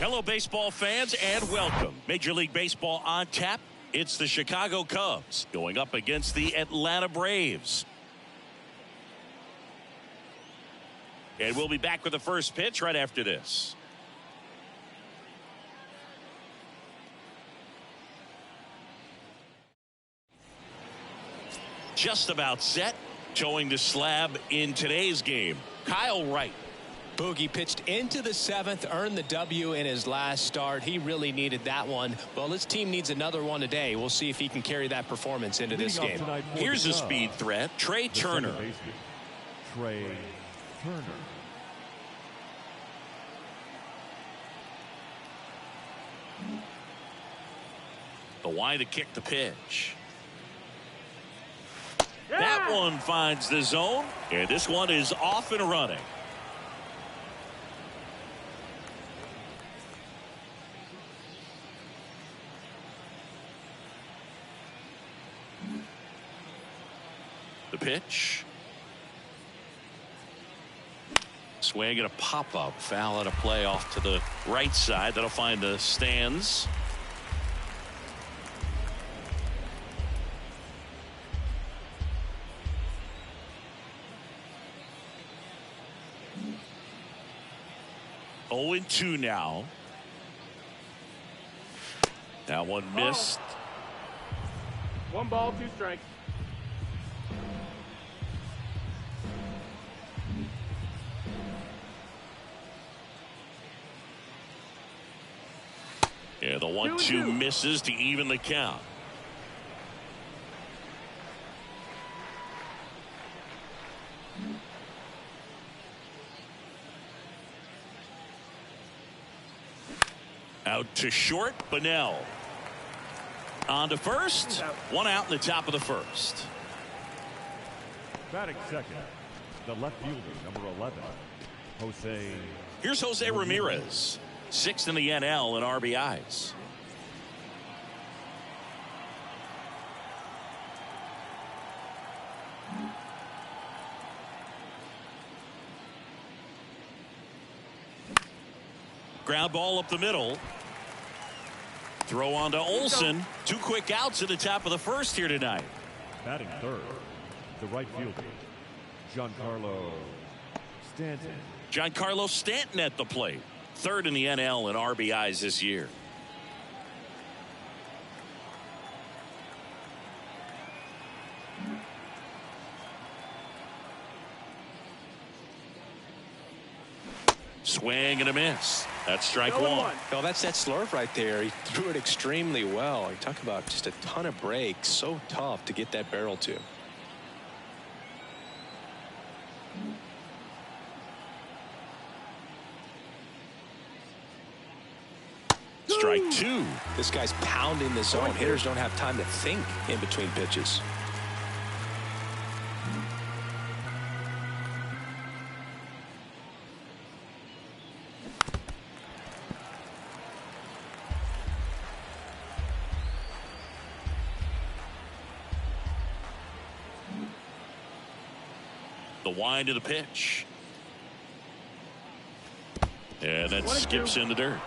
Hello, baseball fans, and welcome. Major League Baseball on tap. It's the Chicago Cubs going up against the Atlanta Braves. And we'll be back with the first pitch right after this. Just about set. Towing the slab in today's game, Kyle Wright. Boogie pitched into the seventh, earned the W in his last start. He really needed that one. Well, his team needs another one today. We'll see if he can carry that performance into this game. Here's a speed threat, Trey Turner. Trey Turner. The wide to kick the pitch. That one finds the zone, and this one is off and running. The pitch. Swing and a pop-up. Foul at a play off to the right side. That'll find the stands. Oh, 0-2 now. That one missed. 1 ball, 2 strikes. Yeah, the 1-2 misses to even the count. Out to short, Bunnell. On to first. 1 out in the top of the first. Batting second, the left fielder, number 11, Jose. Here's Jose Ramirez, 6th in the NL in RBIs. Ground ball up the middle. Throw on to Olsen. 2 quick outs at the top of the first here tonight. Batting third, the right fielder, Giancarlo Stanton. Giancarlo Stanton at the plate. 3rd in the NL in RBIs this year. Swing and a miss. That's strike 1. Well, that's that slurve right there. He threw it extremely well. You talk about just a ton of breaks. So tough to get that barrel to. Strike 2. This guy's pounding the zone. Hitters don't have time to think in between pitches. The wind of the pitch. And that skips in the dirt.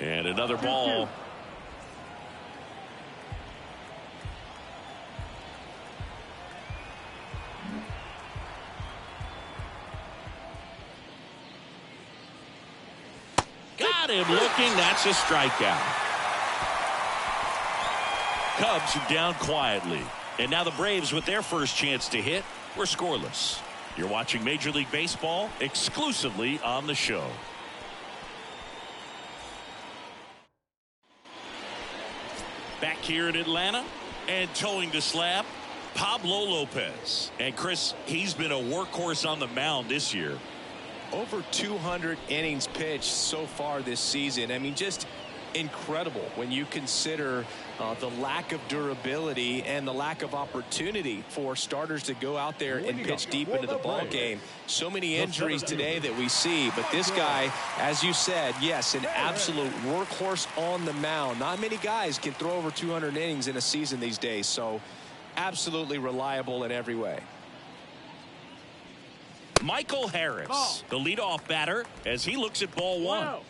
And another ball. Got him looking. That's a strikeout. Cubs are down quietly. And now the Braves, with their first chance to hit, were scoreless. You're watching Major League Baseball exclusively on the show. Back here in Atlanta and towing the slab, Pablo Lopez. And Chris, he's been a workhorse on the mound this year. Over 200 innings pitched so far this season. I mean, just incredible when you consider the lack of durability and the lack of opportunity for starters to go out there and pitch deep into the ball game. So many injuries today that we see, but this guy, as you said, yes, an absolute workhorse on the mound. Not many guys can throw over 200 innings in a season these days, so absolutely reliable in every way. Michael Harris, the leadoff batter, as he looks at ball one. Wow.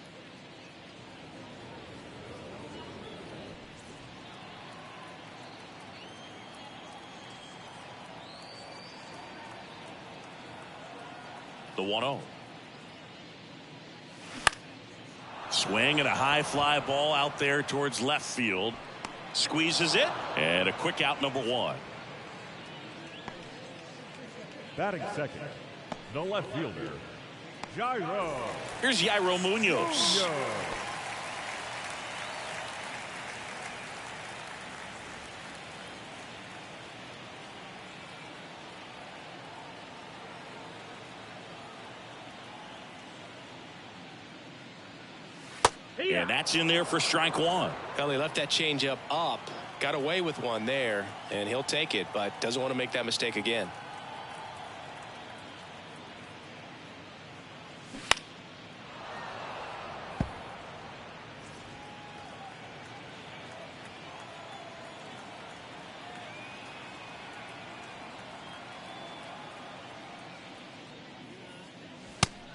The 1-0. Swing and a high fly ball out there towards left field. Squeezes it, and a quick out, number one. Batting second, the left fielder, Jairo. Here's Jairo Munoz. And that's in there for strike one. Well, he left that changeup up, got away with one there, and he'll take it, but doesn't want to make that mistake again.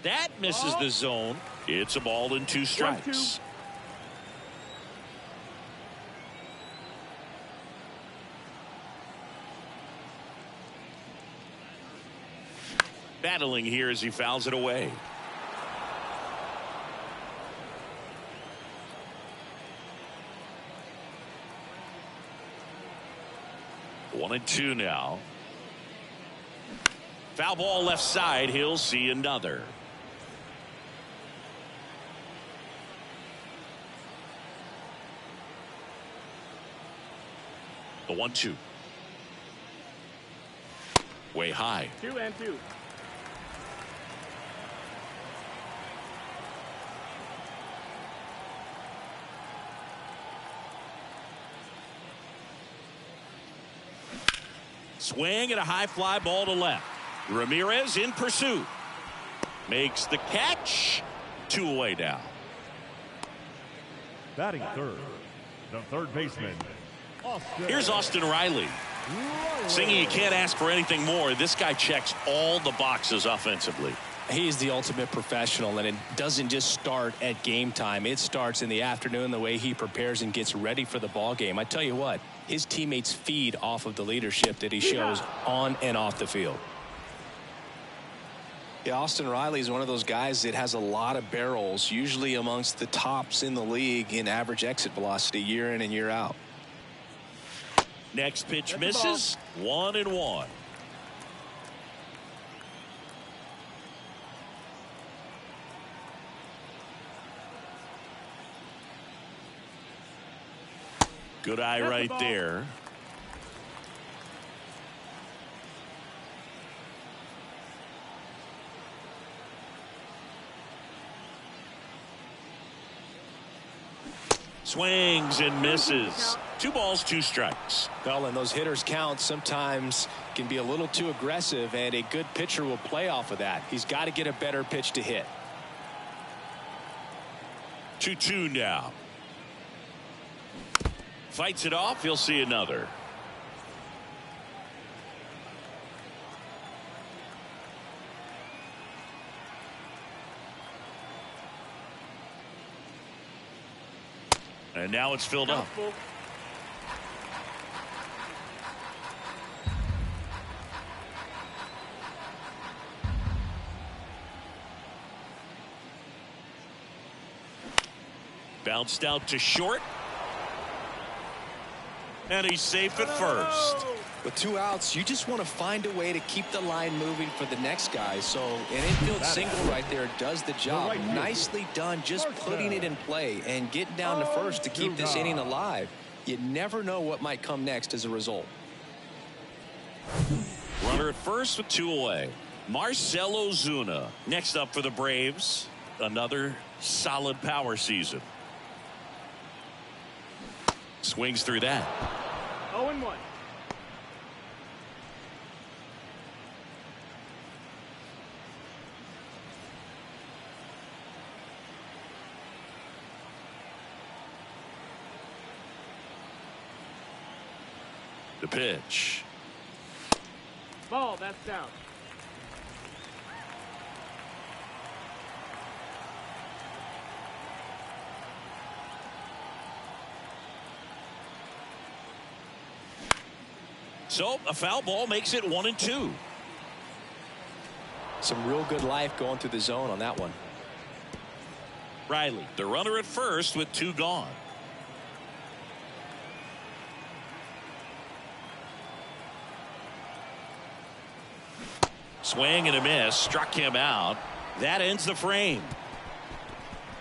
That misses the zone. It's a ball and 2 strikes. Battling here as he fouls it away. One and 2 now. Foul ball left side. He'll see another. The 1-2. Way high. 2-2. Swing and a high fly ball to left. Ramirez in pursuit. Makes the catch. 2 away now. Batting third, the third baseman, Austin. Here's Austin Riley. Singing, you can't ask for anything more. This guy checks all the boxes offensively. He is the ultimate professional, and it doesn't just start at game time. It starts in the afternoon, the way he prepares and gets ready for the ball game. I tell you what, his teammates feed off of the leadership that he shows on and off the field. Yeah, Austin Riley is one of those guys that has a lot of barrels, usually amongst the tops in the league in average exit velocity year in and year out. Next pitch misses. 1-1. Good eye right there. Swings and misses. 2 balls, 2 strikes. Well, and those hitters count sometimes can be a little too aggressive, and a good pitcher will play off of that. He's got to get a better pitch to hit. 2-2 now. Fights it off. He'll see another. And now it's filled up. Bounced out to short. And he's safe at first. With 2 outs, you just want to find a way to keep the line moving for the next guy. So an infield single right there does the job. Nicely done, just putting it in play and getting down to first to keep this inning alive. You never know what might come next as a result. Runner at first with 2 away. Marcell Ozuna next up for the Braves. Another solid power season. Swings through that. 0-1. The pitch. Ball, that's down. So a foul ball makes it 1-2. Some real good life going through the zone on that one. Riley, the runner at first with 2 gone. Swing and a miss, struck him out. That ends the frame.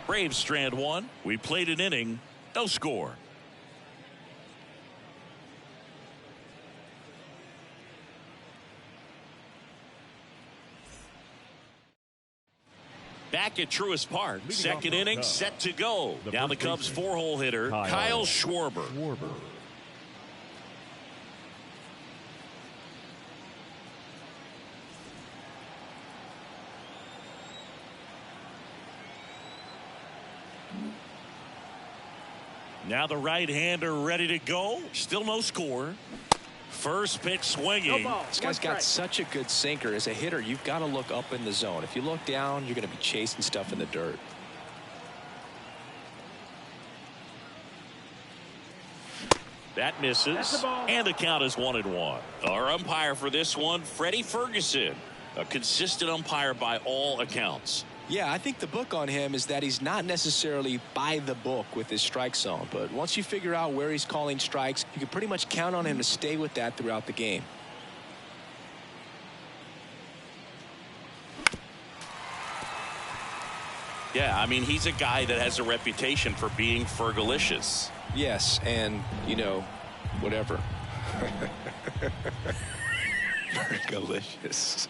Braves strand 1. We played an inning, no score. Back at Truist Park, second inning set to go. Now the Cubs 4-hole hitter, Kyle Schwarber. Now the right-hander ready to go. Still no score. First pitch swinging. No ball. This guy's got such a good sinker. As a hitter, you've got to look up in the zone. If you look down, you're going to be chasing stuff in the dirt. That misses, and the count is 1-1. Our umpire for this one, Freddie Ferguson, a consistent umpire by all accounts. Yeah, I think the book on him is that he's not necessarily by the book with his strike zone. But once you figure out where he's calling strikes, you can pretty much count on him to stay with that throughout the game. Yeah, I mean, he's a guy that has a reputation for being Fergalicious. Yes, and, you know, whatever. Fergalicious.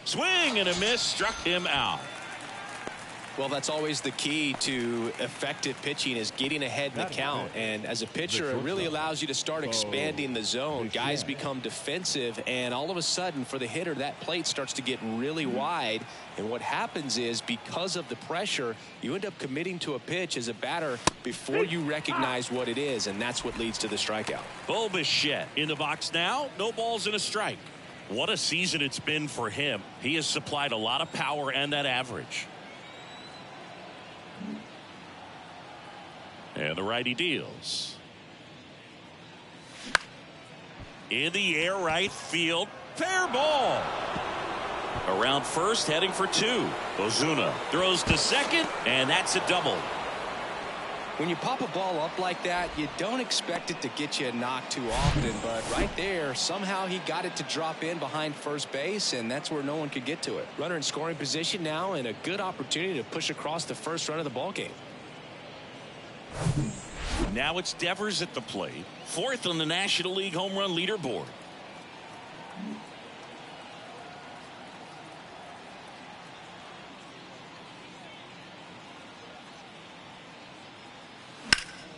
Swing and a miss, struck him out. Well, that's always the key to effective pitching, is getting ahead in the count. And as a pitcher, it really allows you to start expanding the zone. Guys become defensive, and all of a sudden, for the hitter, that plate starts to get really wide. And what happens is, because of the pressure, you end up committing to a pitch as a batter before you recognize what it is, and that's what leads to the strikeout. Bo Bichette in the box now. No balls and a strike. What a season it's been for him. He has supplied a lot of power and that average. And the righty deals. In the air, right field. Fair ball. Around first, heading for 2. Ozuna throws to second, and that's a double. When you pop a ball up like that, you don't expect it to get you a knock too often, but right there, somehow he got it to drop in behind first base, and that's where no one could get to it. Runner in scoring position now, and a good opportunity to push across the first run of the ball game. Now it's Devers at the plate, 4th on the National League home run leaderboard.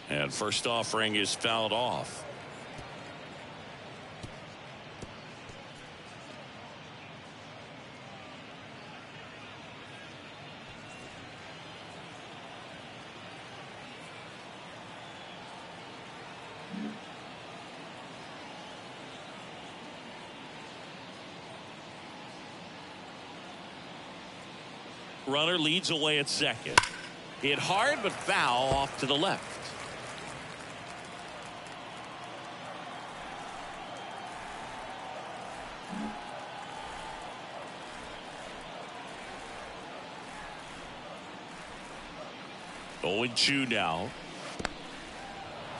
And first offering is fouled off. Runner leads away at second. Hit hard but foul off to the left. Oh, and 2 now.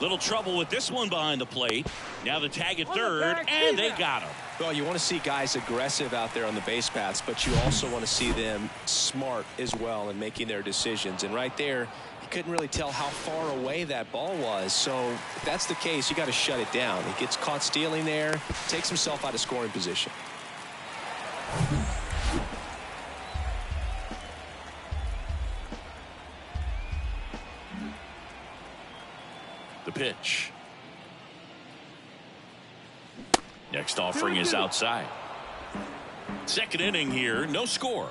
Little trouble with this one behind the plate. Now the tag at third, and they got him. Well, you want to see guys aggressive out there on the base paths, but you also want to see them smart as well in making their decisions. And right there, you couldn't really tell how far away that ball was. So if that's the case, you got to shut it down. He gets caught stealing there, takes himself out of scoring position. The pitch. Next offering is outside. Second inning here, no score.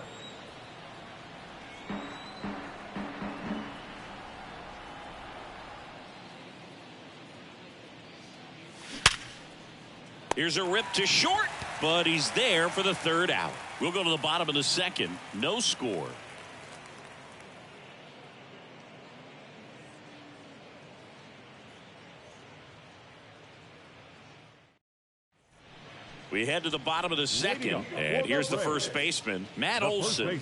Here's a rip to short, but he's there for the third out. We'll go to the bottom of the second. No score. We head to the bottom of the second, and here's the first baseman, Matt Olson.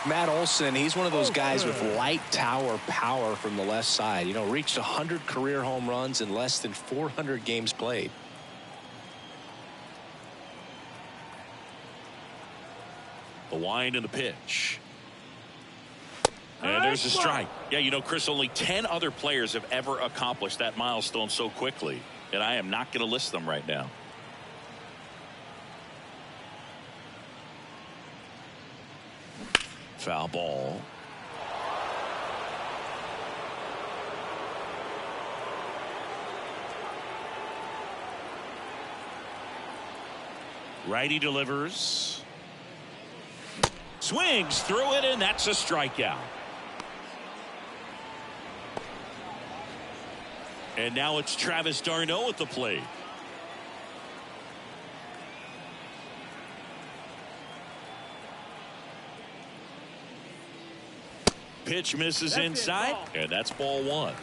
Matt Olson, he's one of those guys with light tower power from the left side. You know, reached 100 career home runs in less than 400 games played. The wind and the pitch. And there's a strike. Yeah, you know, Chris, only 10 other players have ever accomplished that milestone so quickly, and I am not going to list them right now. Foul ball. Righty delivers. Swings through it, and that's a strikeout. And now it's Travis d'Arnaud at the plate. Pitch misses inside, and that's ball one.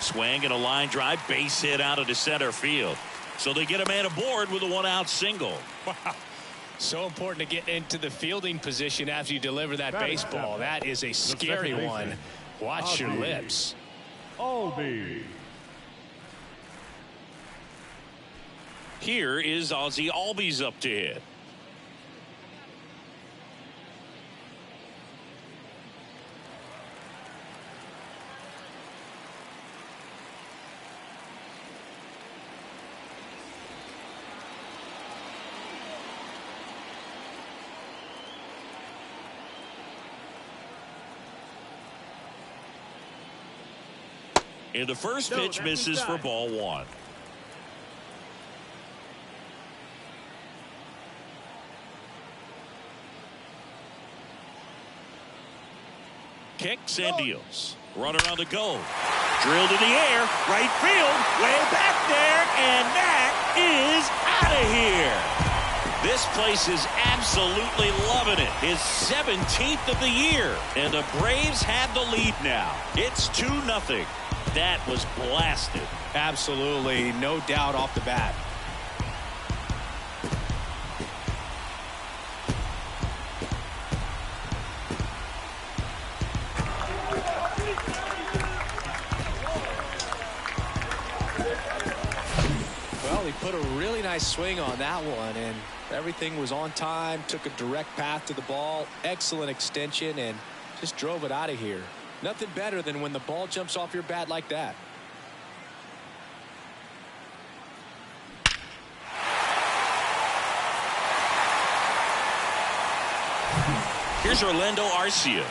Swing and a line drive, base hit out into center field. So they get a man aboard with a one-out single. Wow. So important to get into the fielding position after you deliver that baseball. That is a scary one. Watch your lips. Albi. Here is Ozzie Albies up to hit. And the first pitch misses for ball one. Kicks and deals. Runner on the go. Drilled in the air. Right field. Way back there. And that is out of here. This place is absolutely loving it. His 17th of the year. And the Braves have the lead now. It's 2-0. That was blasted. Absolutely, no doubt off the bat. Well, he put a really nice swing on that one, and everything was on time, took a direct path to the ball, excellent extension, and just drove it out of here. Nothing better than when the ball jumps off your bat like that. Here's Orlando Arcia.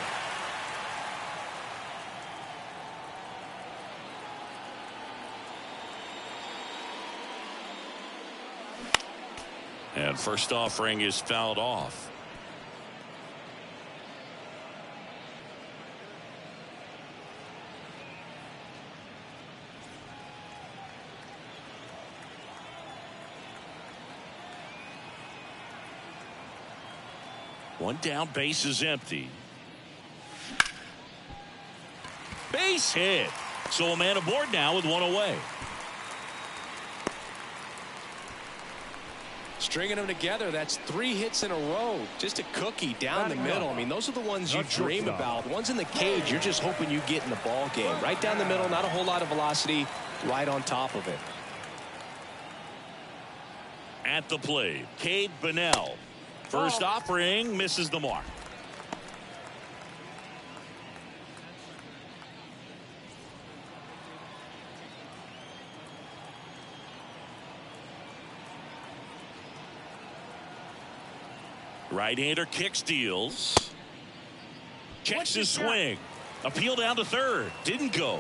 And first offering is fouled off. One down, base is empty. Base hit. So a man aboard now with one away. Stringing them together, that's 3 hits in a row. Just a cookie down the middle. I mean, those are the ones you dream about. The ones in the cage, you're just hoping you get in the ball game. Right down the middle, not a whole lot of velocity, right on top of it. At the plate, Cade Bunnell. First offering misses the mark. Right-hander kicks, deals. Checks his swing. Appeal down to third. Didn't go.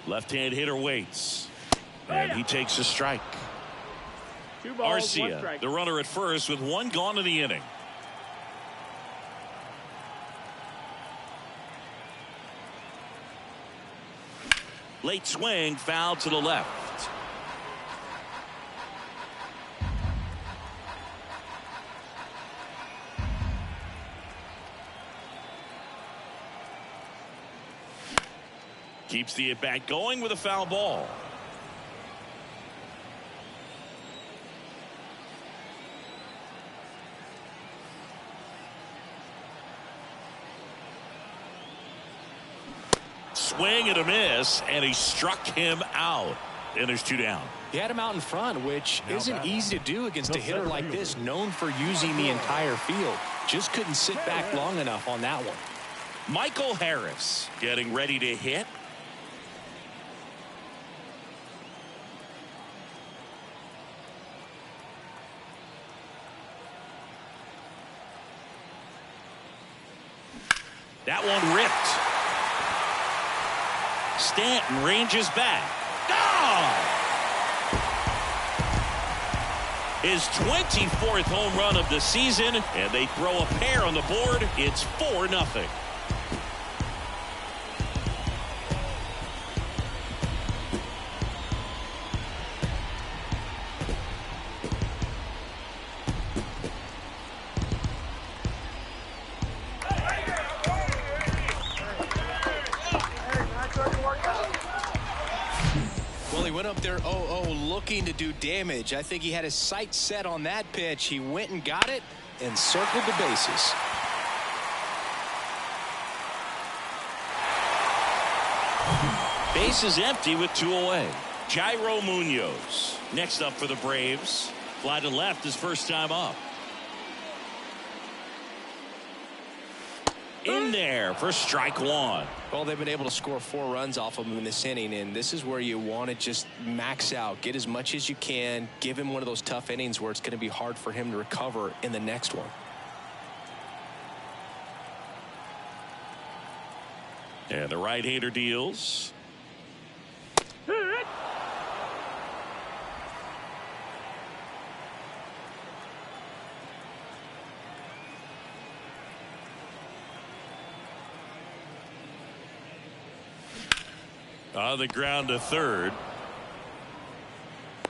Left-hand hitter waits. And he takes a strike. 2 balls, 1 Arcia, strike. the runner at first with 1 gone in the inning. Late swing, foul to the left. Keeps the at-bat going with a foul ball. Swing and a miss, and he struck him out. And there's 2 down. He had him out in front, which isn't easy to do against a hitter like this, known for using the entire field. Just couldn't sit back long enough on that one. Michael Harris getting ready to hit. That one ripped. Stanton ranges back. His 24th home run of the season, and they throw a pair on the board. It's 4-0. Well, he went up there 0-0 looking to do damage. I think he had his sights set on that pitch. He went and got it and circled the bases. Base is empty with 2 away. Jairo Munoz next up for the Braves. Fly to left his first time up. In there for strike 1. Well, they've been able to score 4 runs off of him in this inning, and this is where you want to just max out, get as much as you can, give him one of those tough innings where it's going to be hard for him to recover in the next one. And the right-hander deals. On the ground to third.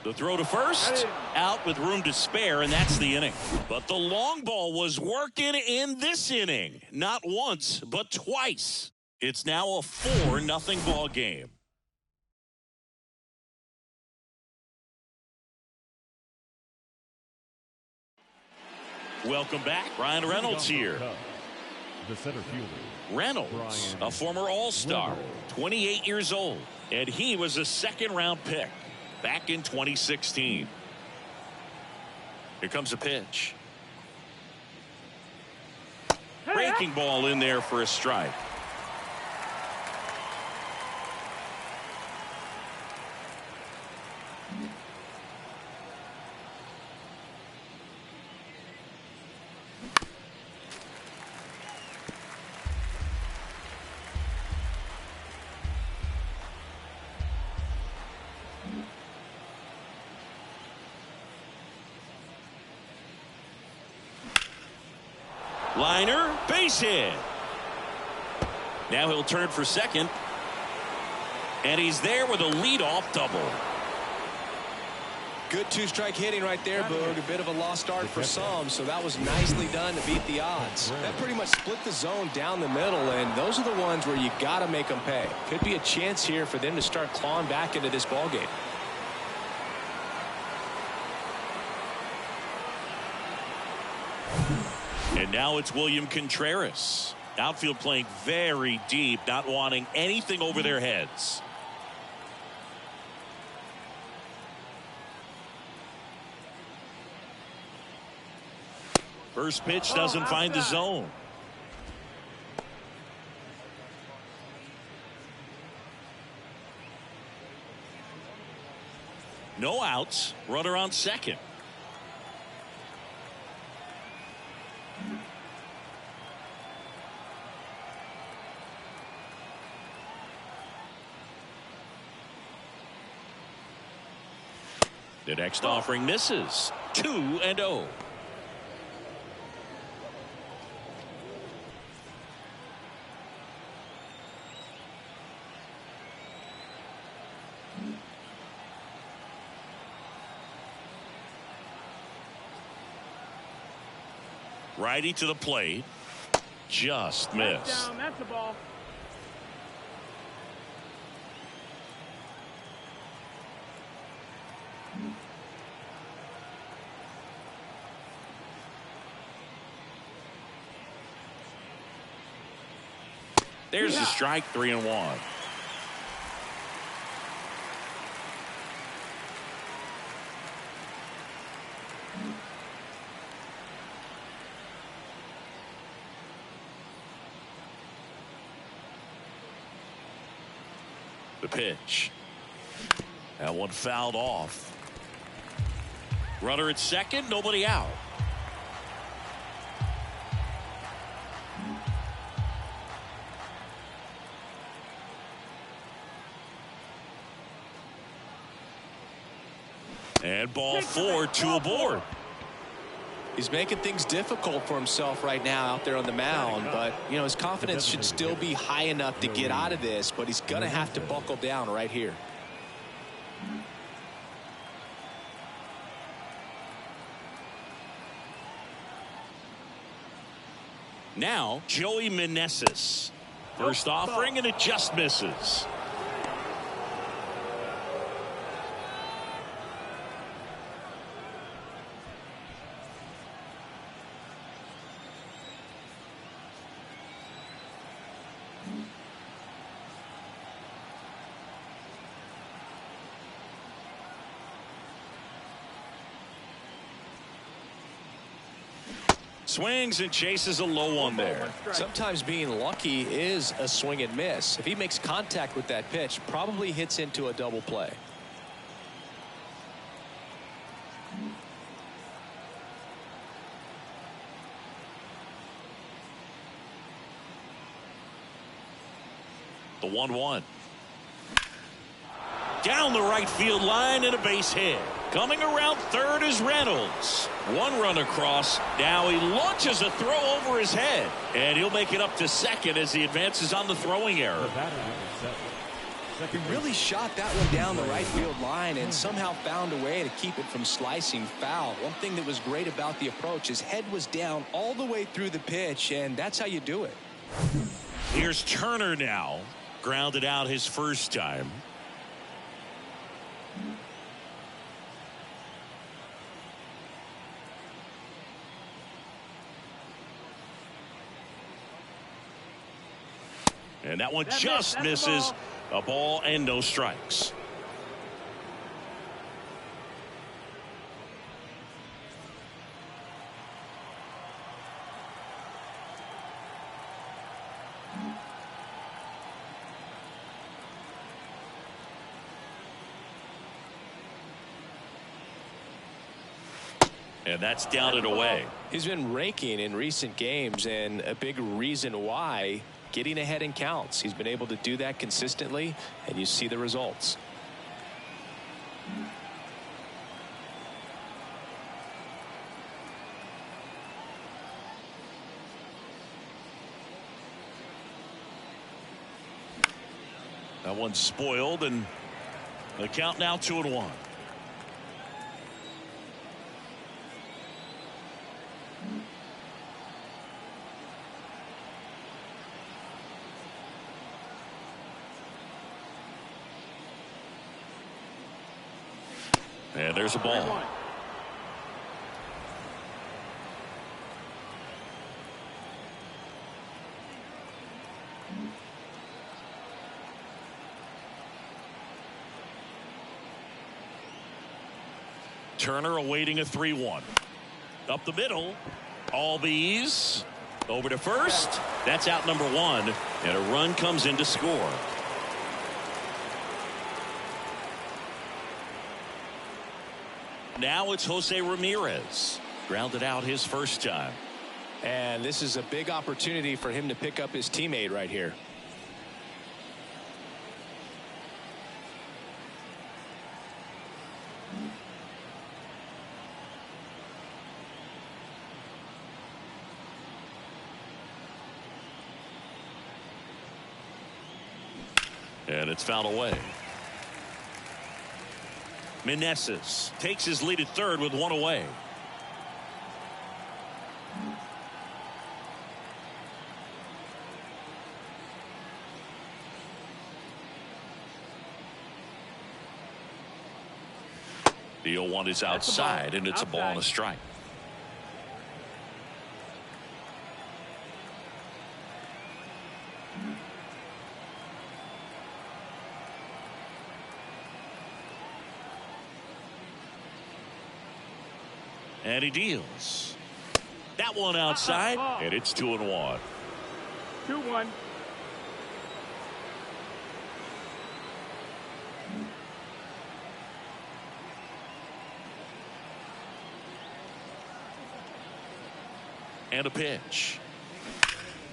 The throw to first. Out with room to spare, and that's the inning. But the long ball was working in this inning. Not once, but twice. It's now a 4-0 ball game. Welcome back. Ryan Reynolds here. The center fielder. Reynolds, a former All-Star, 28 years old, and he was a second-round pick back in 2016. Here comes a pitch. Breaking ball in there for a strike. Liner, base hit. Now he'll turn for second. And he's there with a leadoff double. Good two-strike hitting right there, Boog. A bit of a lost start for some, so that was nicely done to beat the odds. That pretty much split the zone down the middle, and those are the ones where you got to make them pay. Could be a chance here for them to start clawing back into this ballgame. And now it's William Contreras. Outfield playing very deep, not wanting anything over their heads. First pitch doesn't find the zone. No outs. Runner on second. The next offering misses. 2-0. Righty to the plate. Just missed. Down, that's the ball. There's the strike. 3-1. The pitch. That one fouled off. Runner at second, nobody out. And ball 4, 2 aboard. He's making things difficult for himself right now out there on the mound, but you know his confidence should still be high enough to get out of this, but he's gonna have to buckle down right here. Now Joey Meneses. First offering and it just misses. Swings and chases a low one there. Sometimes being lucky is a swing and miss. If he makes contact with that pitch, probably hits into a double play. The 1-1. Down the right field line and a base hit. Coming around third is Reynolds. One run across. Now he launches a throw over his head. And he'll make it up to second as he advances on the throwing error. He really shot that one down the right field line and somehow found a way to keep it from slicing foul. One thing that was great about the approach, his head was down all the way through the pitch, and that's how you do it. Here's Turner now. Grounded out his first time. And that one just misses. A ball and no strikes. And that's down and away. He's been raking in recent games, and a big reason why, getting ahead in counts. He's been able to do that consistently, and you see the results. That one's spoiled, and the count now 2-1. And there's a ball. Turner awaiting a 3-1. Up the middle. Albies over to first. That's out number 1. And a run comes in to score. Now it's Jose Ramirez. Grounded out his first time. And this is a big opportunity for him to pick up his teammate right here. And it's fouled away. Meneses takes his lead at third with 1 away. The 0-1 is outside, and it's a ball and a strike. And he deals. That one outside, and it's 2-1. 2-1. And a pitch.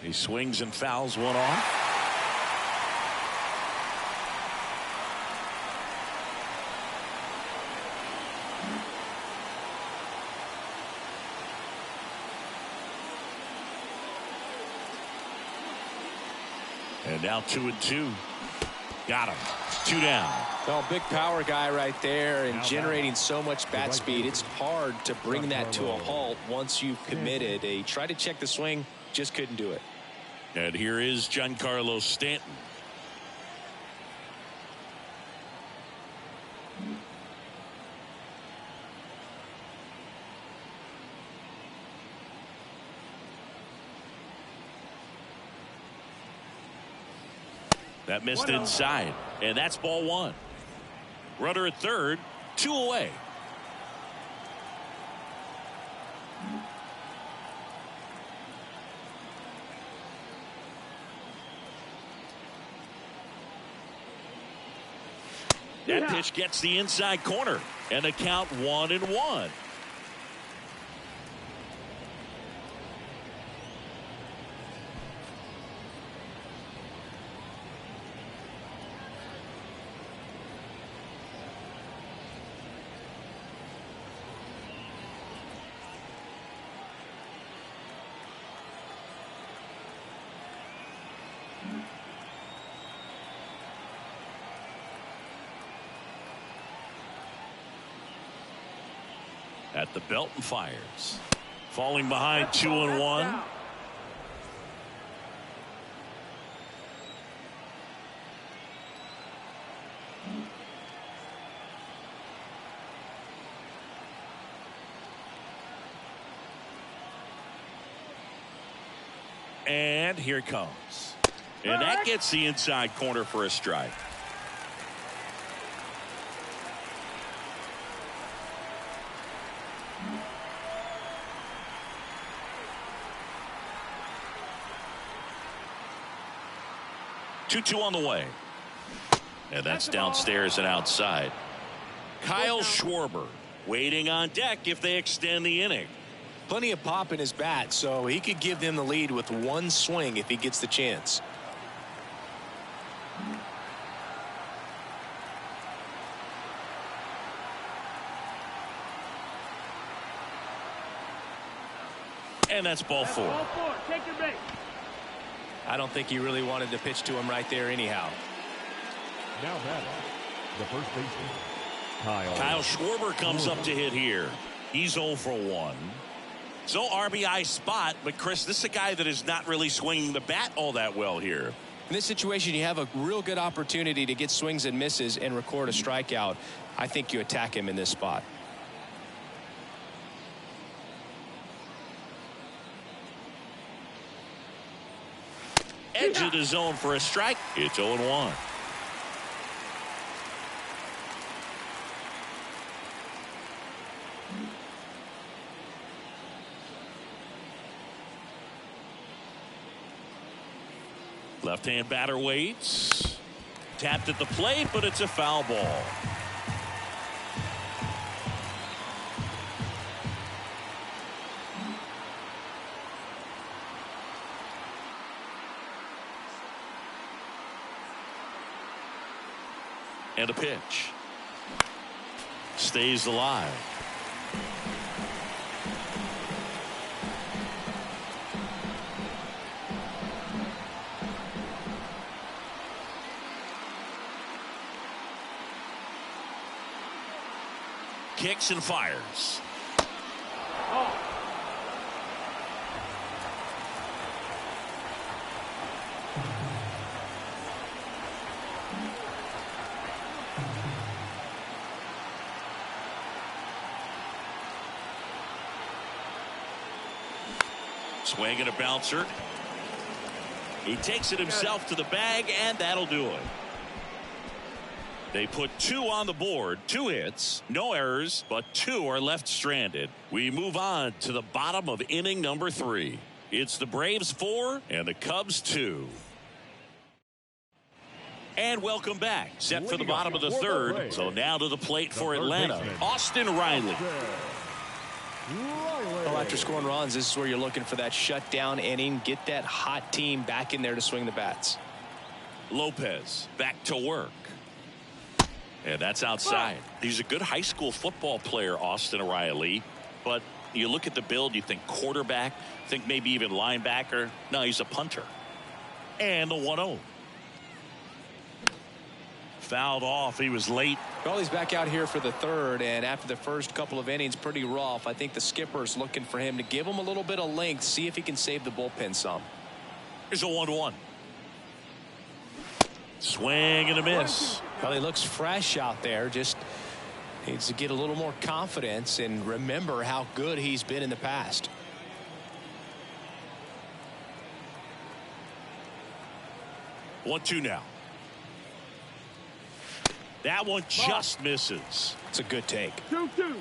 He swings and fouls one off. And now 2-2. Got him. 2 down. Well, big power guy right there and generating so much bat speed. It's hard to bring that to a halt once you've committed. He tried to check the swing, just couldn't do it. And here is Giancarlo Stanton. That missed inside, and that's ball 1. Runner at third, 2 away. That pitch gets the inside corner, and the count 1-1. At the belt and fires. Falling behind 2-1. And here it comes. And that gets the inside corner for a strike. Two on the way. And that's downstairs and outside. Kyle Schwarber waiting on deck if they extend the inning. Plenty of pop in his bat, so he could give them the lead with 1 swing if he gets the chance. And that's ball 4. Ball 4. Take your base. I don't think he really wanted to pitch to him right there anyhow. Now batting, the first baseman, Kyle Schwarber comes up to hit here. He's 0 for 1. So RBI spot, but Chris, this is a guy that is not really swinging the bat all that well here. In this situation, you have a real good opportunity to get swings and misses and record a strikeout. I think you attack him in this spot. Edge of the zone for a strike. It's 0-1. Left-hand batter waits. Tapped at the plate, but it's a foul ball. And a pitch. Stays alive. Kicks and fires. Oh. Swing and a bouncer. He takes it himself to the bag, and that'll do it. They put 2 on the board, 2 hits, no errors, but 2 are left stranded. We move on to the bottom of inning number 3. It's the Braves 4 and the Cubs 2. And welcome back. Set for the bottom of the 3rd. So now to the plate for Atlanta, Austin Riley. Well, after scoring runs, this is where you're looking for that shutdown inning. Get that hot team back in there to swing the bats. Lopez back to work. And that's outside. He's a good high school football player, Austin Riley. But you look at the build, you think quarterback, think maybe even linebacker. No, he's a punter. And the 1-0. Fouled off. He was late. Well, he's back out here for the 3rd, and after the first couple of innings, pretty rough. I think the skipper's looking for him to give him a little bit of length, see if he can save the bullpen some. Here's a 1-1. Swing and a miss. Well, he looks fresh out there. Just needs to get a little more confidence and remember how good he's been in the past. One, 2 now. That one just misses. It's a good take. 2-2.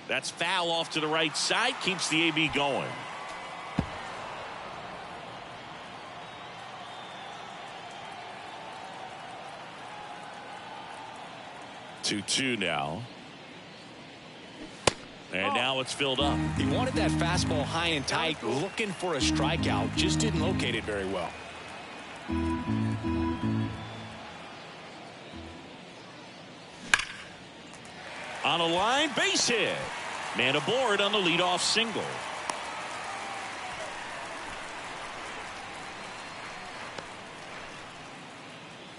That's foul off to the right side. Keeps the AB going. Two now. And now it's filled up. He wanted that fastball high and tight, looking for a strikeout. Just didn't locate it very well. On a line, base hit. Man aboard on the leadoff single.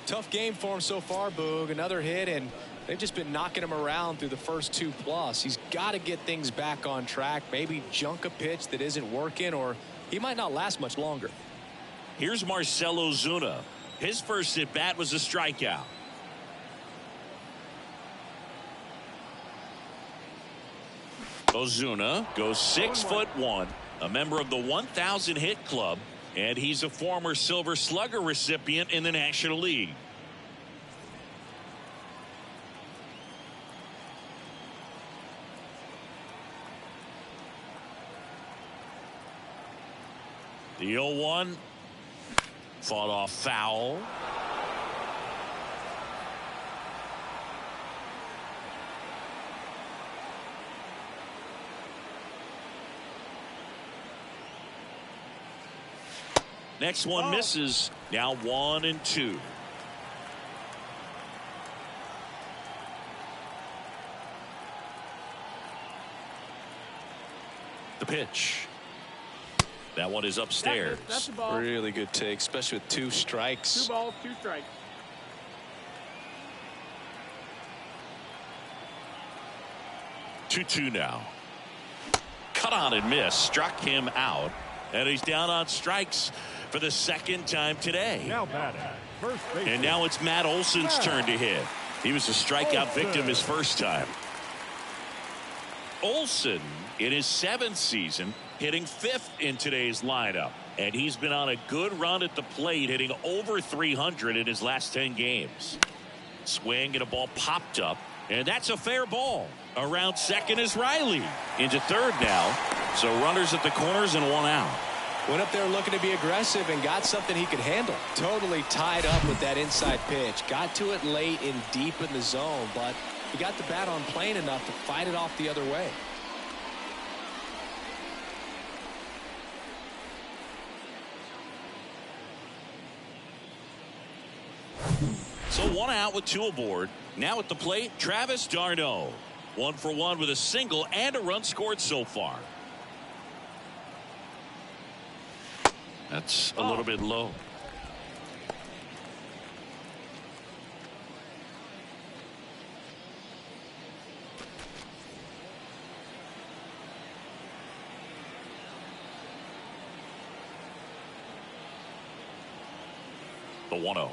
Tough game for him so far, Boog. Another hit, and they've just been knocking him around through the first 2+. He's got to get things back on track. Maybe junk a pitch that isn't working, or he might not last much longer. Here's Marcell Ozuna. His first at bat was a strikeout. Ozuna goes 6'1", a member of the 1,000 hit club, and he's a former Silver Slugger recipient in the National League. The 0-1 fought off foul. Next one misses. Now 1-2. The pitch. That one is upstairs. That's a ball. Really good take, especially with 2 strikes. 2 balls, 2 strikes. 2-2 now. Cut on and miss. Struck him out. And he's down on strikes for the second time today. Now batting, first base. And now it's Matt Olson's turn to hit. He was a strikeout victim his first time. Olson, in his 7th season, hitting 5th in today's lineup. And he's been on a good run at the plate, hitting over 300 in his last 10 games. Swing and a ball popped up. And that's a fair ball. Around second is Riley. Into third now. So runners at the corners and 1 out. Went up there looking to be aggressive and got something he could handle. Totally tied up with that inside pitch. Got to it late and deep in the zone, but he got the bat on plane enough to fight it off the other way. So 1 out with 2 aboard. Now at the plate, Travis d'Arnaud. 1 for 1 with a single and a run scored so far. That's a little bit low. The 1-0.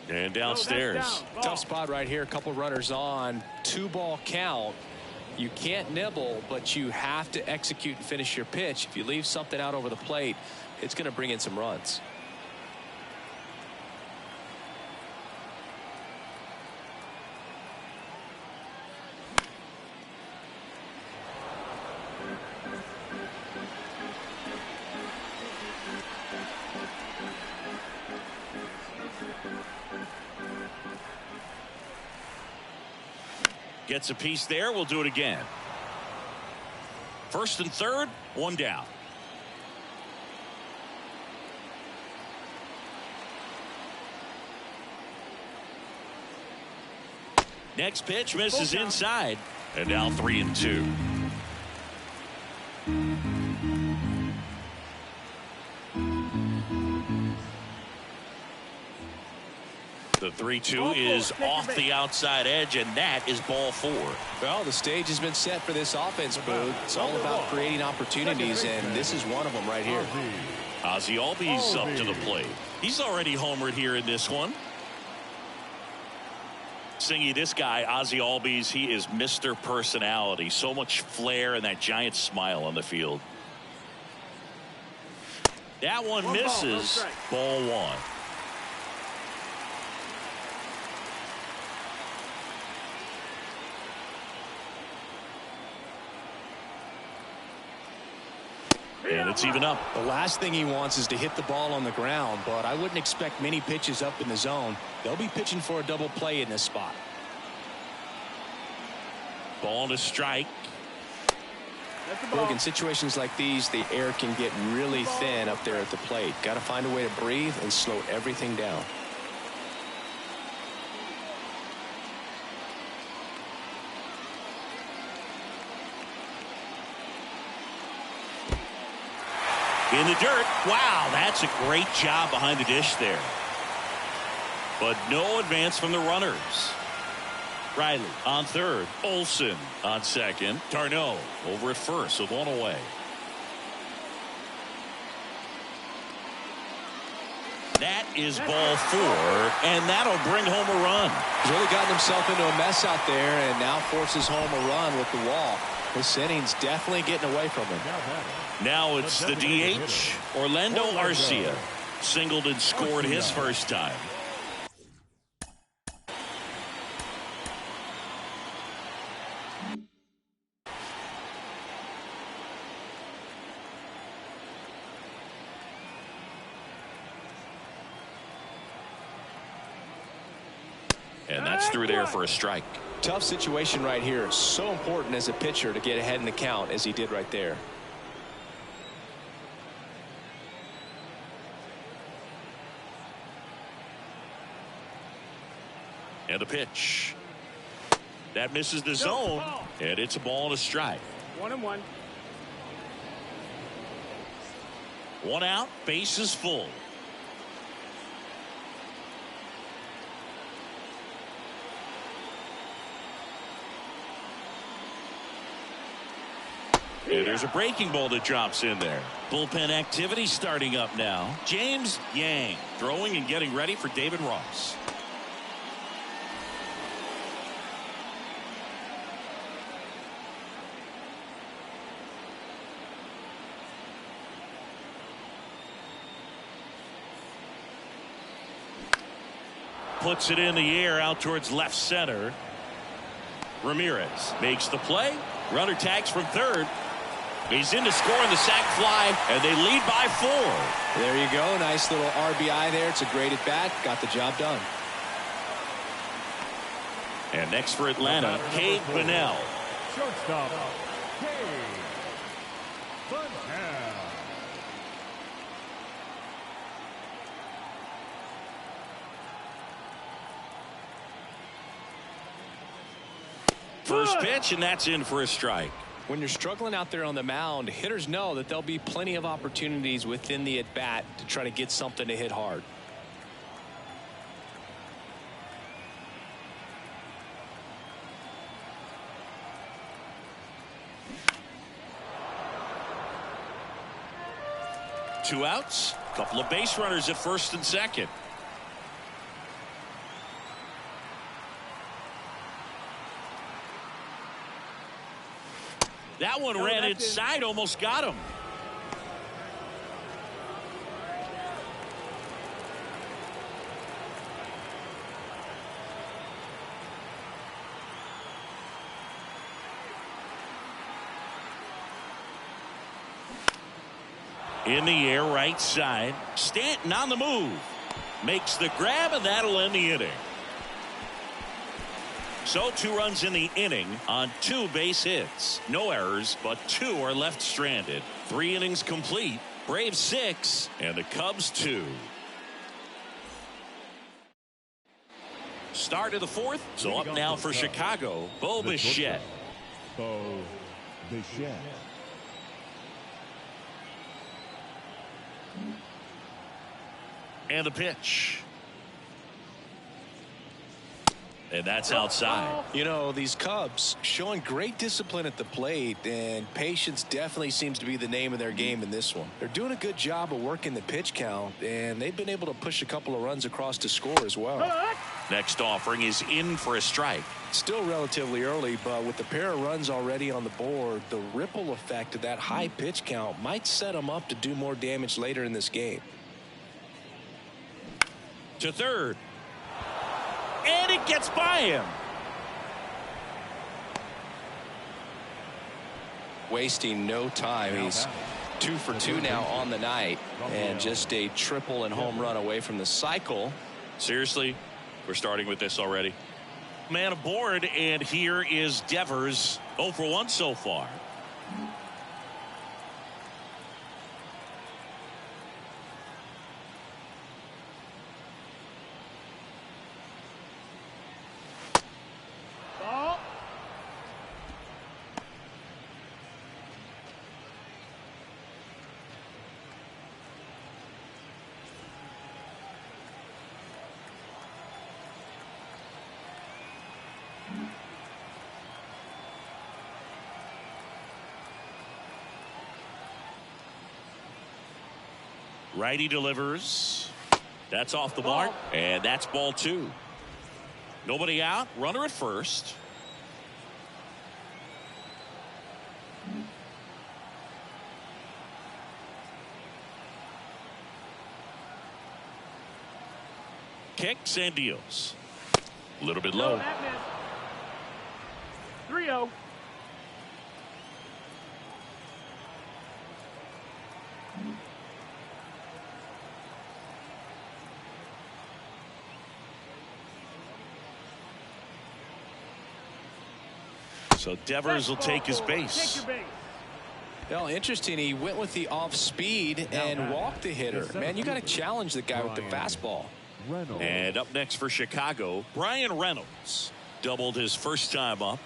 And downstairs. Tough spot right here. A couple runners on. 2-ball count. You can't nibble, but you have to execute and finish your pitch. If you leave something out over the plate, it's going to bring in some runs. Gets a piece there. We'll do it again. First and third, 1 down. Next pitch misses inside. And now 3-2. The 3-2 is off the outside edge, and that is ball 4. Well, the stage has been set for this offense, Booth. It's all about creating opportunities, and this is one of them right here. Ozzie Albies up to the plate. He's already homered here in this one. Singy, this guy, Ozzie Albies, he is Mr. Personality. So much flair and that giant smile on the field. That one misses. Ball 1. And it's even up. The last thing he wants is to hit the ball on the ground, but I wouldn't expect many pitches up in the zone. They'll be pitching for a double play in this spot. Ball to strike. Look, in situations like these, the air can get really thin up there at the plate. Got to find a way to breathe and slow everything down. In the dirt. Wow, that's a great job behind the dish there. But no advance from the runners. Riley on third. Olson on second. d'Arnaud over at first with 1 away. That is ball 4, and that'll bring home a run. He's really gotten himself into a mess out there and now forces home a run with the walk. This inning's definitely getting away from him. Now it's the DH, Orlando Arcia. Singled and scored his first time. And that's through there for a strike. Tough situation right here. So important as a pitcher to get ahead in the count as he did right there. And a pitch. That misses the zone, and it's a ball and a strike. 1-1. One out, base is full. And there's a breaking ball that drops in there. Bullpen activity starting up now. James Yang throwing and getting ready for David Ross. Puts it in the air out towards left center. Ramirez makes the play. Runner tags from third. He's in to score on the sac fly, and they lead by 4. There you go. Nice little RBI there. It's a great at bat. Got the job done. And next for Atlanta, Cade Bunnell. Shortstop, Cade Bunnell. First pitch, and that's in for a strike. When you're struggling out there on the mound, hitters know that there'll be plenty of opportunities within the at-bat to try to get something to hit hard. Two outs, couple of base runners at first and second. That one ran inside, almost got him. In the air, right side. Stanton on the move. Makes the grab, and that'll end the inning. So 2 runs in the inning on 2 base hits. No errors, but 2 are left stranded. 3 innings complete. Braves 6 and the Cubs 2. Start of the 4th. So up now for Chicago, Bo Bichette. Bo Bichette. And the pitch. And that's outside. You know, these Cubs showing great discipline at the plate, and patience definitely seems to be the name of their game in this one. They're doing a good job of working the pitch count, and they've been able to push a couple of runs across to score as well. Next offering is in for a strike. Still relatively early, but with the pair of runs already on the board, the ripple effect of that high pitch count might set them up to do more damage later in this game. To third. And it gets by him. Wasting no time. He's 2 for 2 now on the night, and just a triple and home run away from the cycle. Seriously, we're starting with this already. Man aboard, and here is Devers. 0 for 1 so far. Righty delivers. That's off the mark, and that's ball 2. Nobody out, runner at first. Kicks and deals. A little bit low. 3-0. So Devers will take his base. Well, interesting. He went with the off speed and walked the hitter. Man, you got to challenge the guy with the fastball. And up next for Chicago, Brian Reynolds doubled his first time up.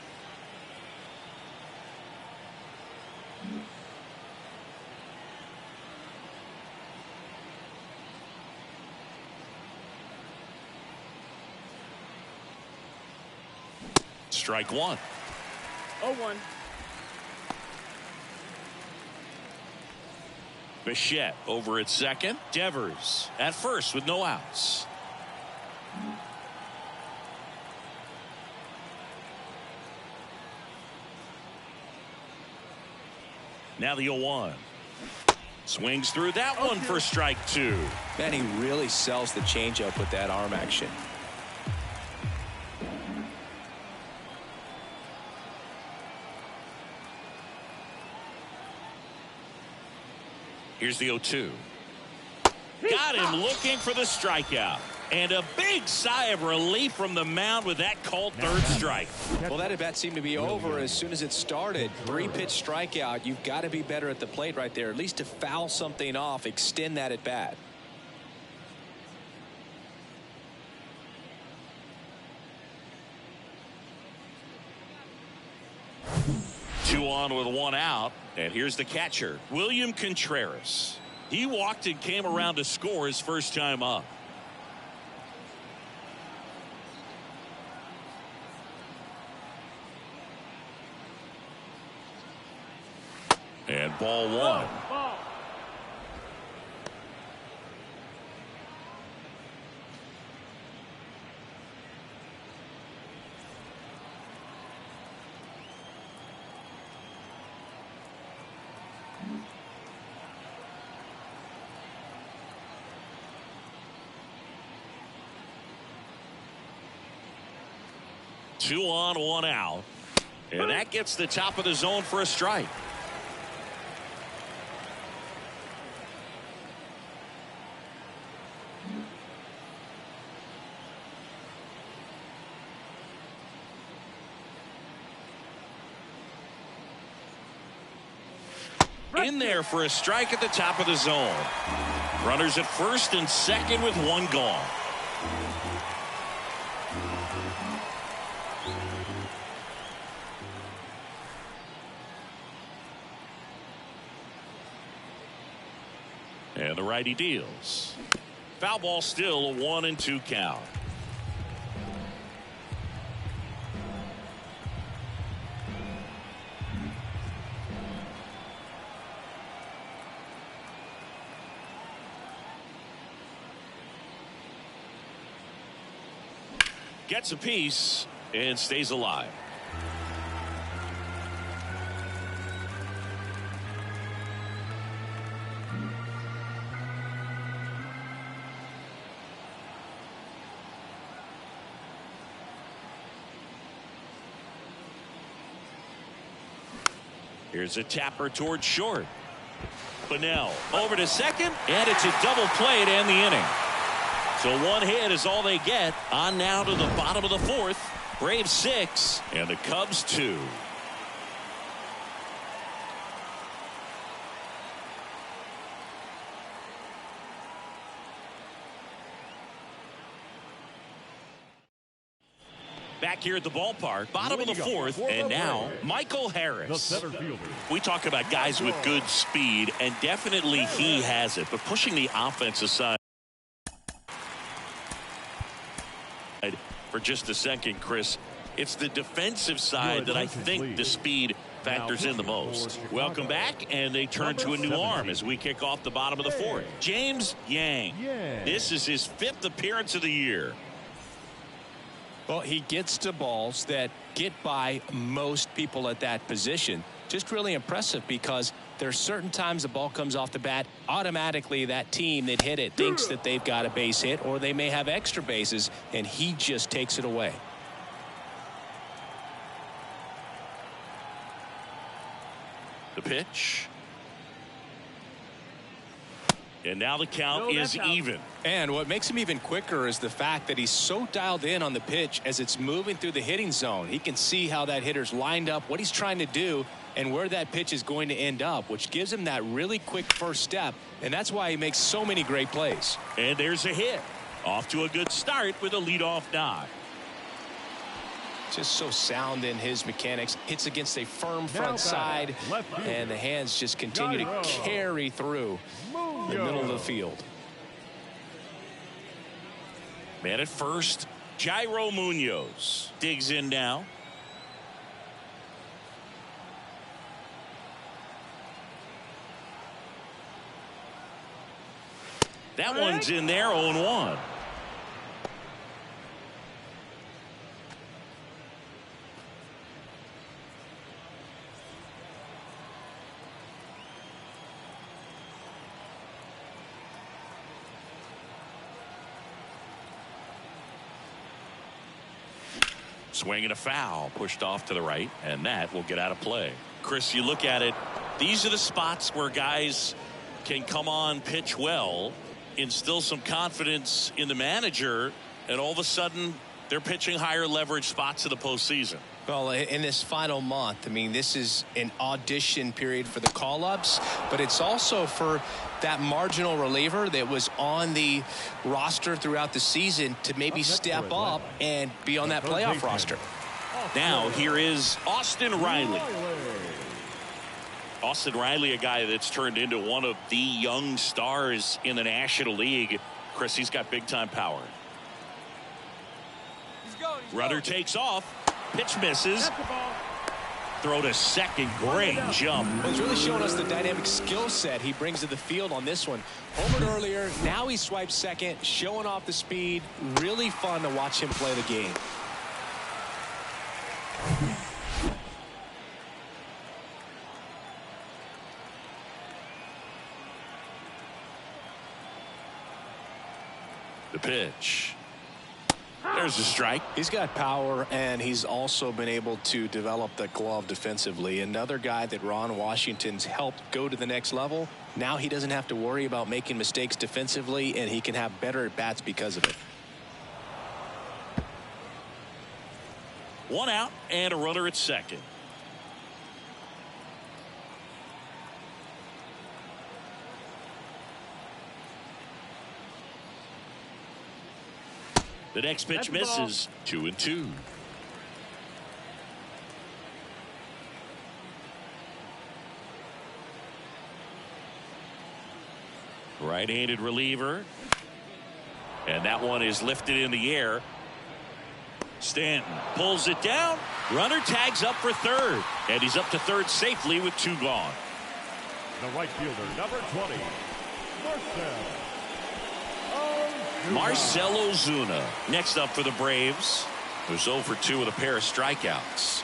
Strike one. 0-1. Bichette over at second. Devers at first with no outs. Now the 0-1. Swings through that one for strike two. Man, he really sells the changeup with that arm action. Here's the 0-2. Got him looking for the strikeout. And a big sigh of relief from the mound with that called third strike. Well, that at bat seemed to be over as soon as it started. 3-pitch strikeout. You've got to be better at the plate right there, at least to foul something off, extend that at bat. Two on with one out. And here's the catcher, William Contreras. He walked and came around to score his first time up. And ball one. Ball. Two on, one out. And that gets the top of the zone for a strike. In there for a strike at the top of the zone. Runners at first and second with one gone. And the righty deals. Foul ball, still a 1-2 count. Gets a piece and stays alive. Here's a tapper towards short. Bunnell over to second, and it's a double play to end the inning. So one hit is all they get. On now to the bottom of the fourth. Braves 6 and the Cubs 2. Back here at the ballpark, bottom of the fourth, and now Michael Harris. The center fielder. We talk about guys with good speed, and definitely he has it. But pushing the offense aside for just a second, Chris, it's the defensive side that I think the speed factors in the most. Welcome back, and they turn to a new arm as we kick off the bottom of the fourth. James Yang. This is his 5th appearance of the year. Well, he gets to balls that get by most people at that position. Just really impressive because there's certain times the ball comes off the bat, automatically that team that hit it thinks that they've got a base hit, or they may have extra bases, and he just takes it away. The pitch. And now the count is even. And what makes him even quicker is the fact that he's so dialed in on the pitch as it's moving through the hitting zone. He can see how that hitter's lined up, what he's trying to do, and where that pitch is going to end up, which gives him that really quick first step, and that's why he makes so many great plays. And there's a hit. Off to a good start with a leadoff knock. Just so sound in his mechanics. Hits against a firm front side, and the hands just continue to carry through the middle of the field. Man at first, Jairo Munoz digs in now. That one's in there, 0-1. Swing and a foul, pushed off to the right, and that will get out of play. Chris, you look at it, these are the spots where guys can come on, pitch well, instill some confidence in the manager, and all of a sudden they're pitching higher leverage spots of the postseason. Well, in this final month, I mean, this is an audition period for the call-ups, but it's also for that marginal reliever that was on the roster throughout the season to maybe step up and be on that playoff roster. Now here is Austin Riley. Austin Riley, a guy that's turned into one of the young stars in the National League. Chris, he's got big-time power. Runner takes off. Pitch misses. Throw to second. Great jump. Well, he's really showing us the dynamic skill set he brings to the field on this one. Homered earlier. Now he swipes second, showing off the speed. Really fun to watch him play the game. The pitch. There's a strike. He's got power, and he's also been able to develop the glove defensively. Another guy that Ron Washington's helped go to the next level. Now he doesn't have to worry about making mistakes defensively, and he can have better at-bats because of it. One out and a runner at second. The next pitch misses. 2-2. Right-handed reliever. And that one is lifted in the air. Stanton pulls it down. Runner tags up for third. And he's up to third safely with 2 gone. The right fielder, number 20, Marcell Ozuna next up for the Braves, who's 0 for 2 with a pair of strikeouts.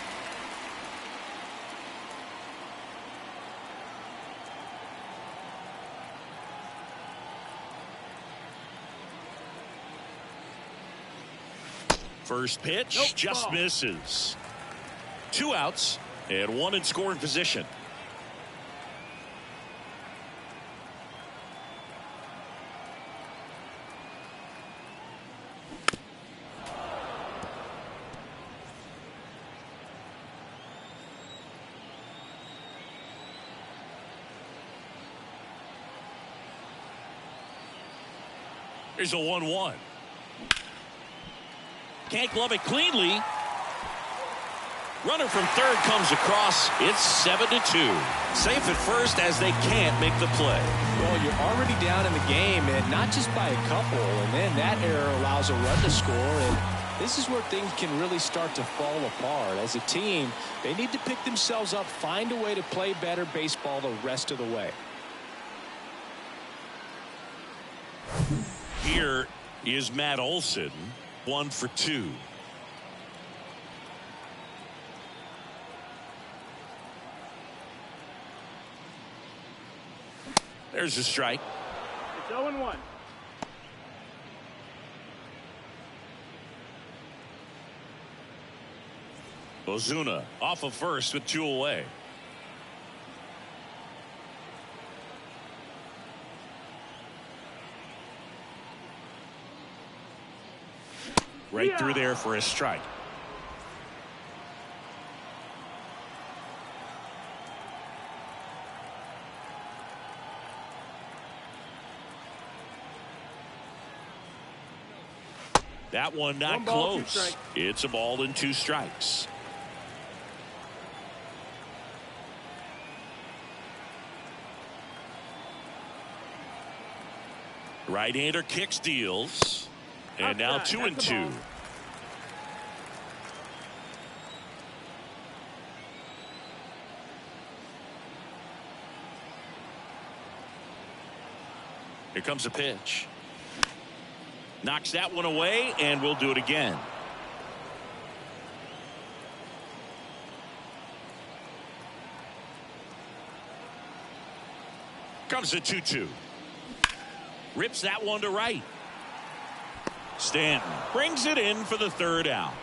First pitch just misses. 2 outs and 1 in scoring position. Here's a 1-1. Can't glove it cleanly. Runner from third comes across. It's 7-2. Safe at first as they can't make the play. Well, you're already down in the game, and not just by a couple, and then that error allows a run to score, and this is where things can really start to fall apart. As a team, they need to pick themselves up, find a way to play better baseball the rest of the way. Here is Matt Olson, 1 for 2. There's a strike. It's 0-1. Ozuna off of first with 2 away. Right through there for a strike. That one not close. It's a ball and 2 strikes. Right-hander kicks, deals. And now 2-2. Here comes a pitch. Knocks that one away, and we'll do it again. Comes a 2-2. Rips that one to right. Stanton brings it in for the third out.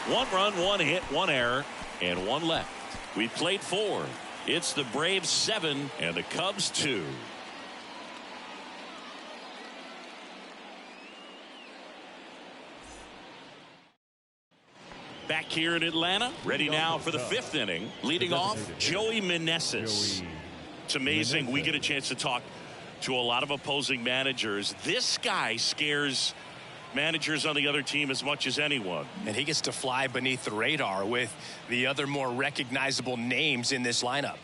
1 run, 1 hit, 1 error, and 1 left. We've played 4. It's the Braves 7 and the Cubs 2. Back here in Atlanta, ready now for the 5th inning. Leading off, Joey Meneses. It's amazing. We get a chance to talk to a lot of opposing managers. This guy scares managers on the other team as much as anyone. And he gets to fly beneath the radar with the other more recognizable names in this lineup.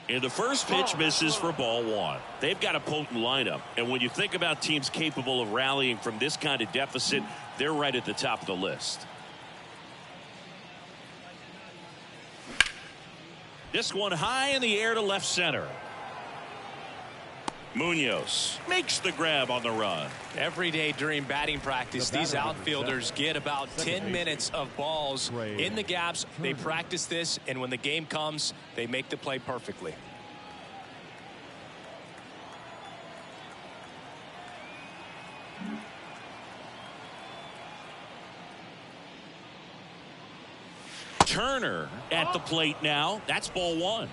And the first pitch misses for ball 1. They've got a potent lineup. And when you think about teams capable of rallying from this kind of deficit, they're right at the top of the list. This one high in the air to left center. Munoz makes the grab on the run. Every day during batting practice, these outfielders get about 10 minutes of balls in the gaps. They practice this, and when the game comes, they make the play perfectly. Turner at the plate now. That's ball 1.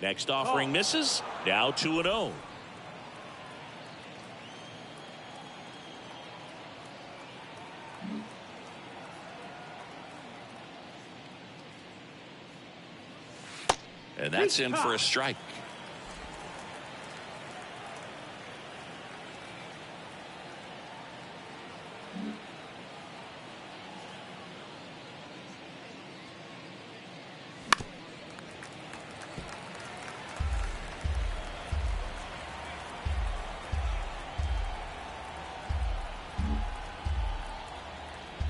Next offering misses. Now 2-0. And that's in for a strike.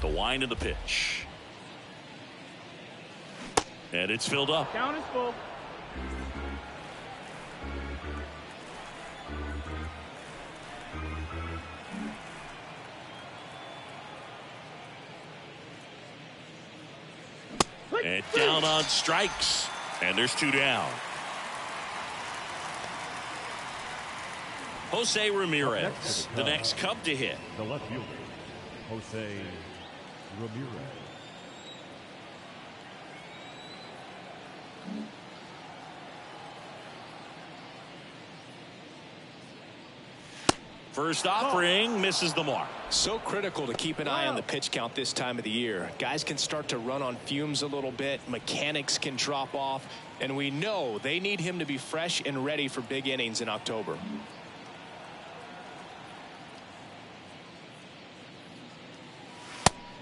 The wind of the pitch. And it's filled up. Count is full. And down on strikes. And there's 2 down. Jose Ramirez, the next Cub to hit. The left fielder, Jose Ramirez. First offering misses the mark. So critical to keep an eye on the pitch count this time of the year. Guys can start to run on fumes a little bit. Mechanics can drop off. And we know they need him to be fresh and ready for big innings in October.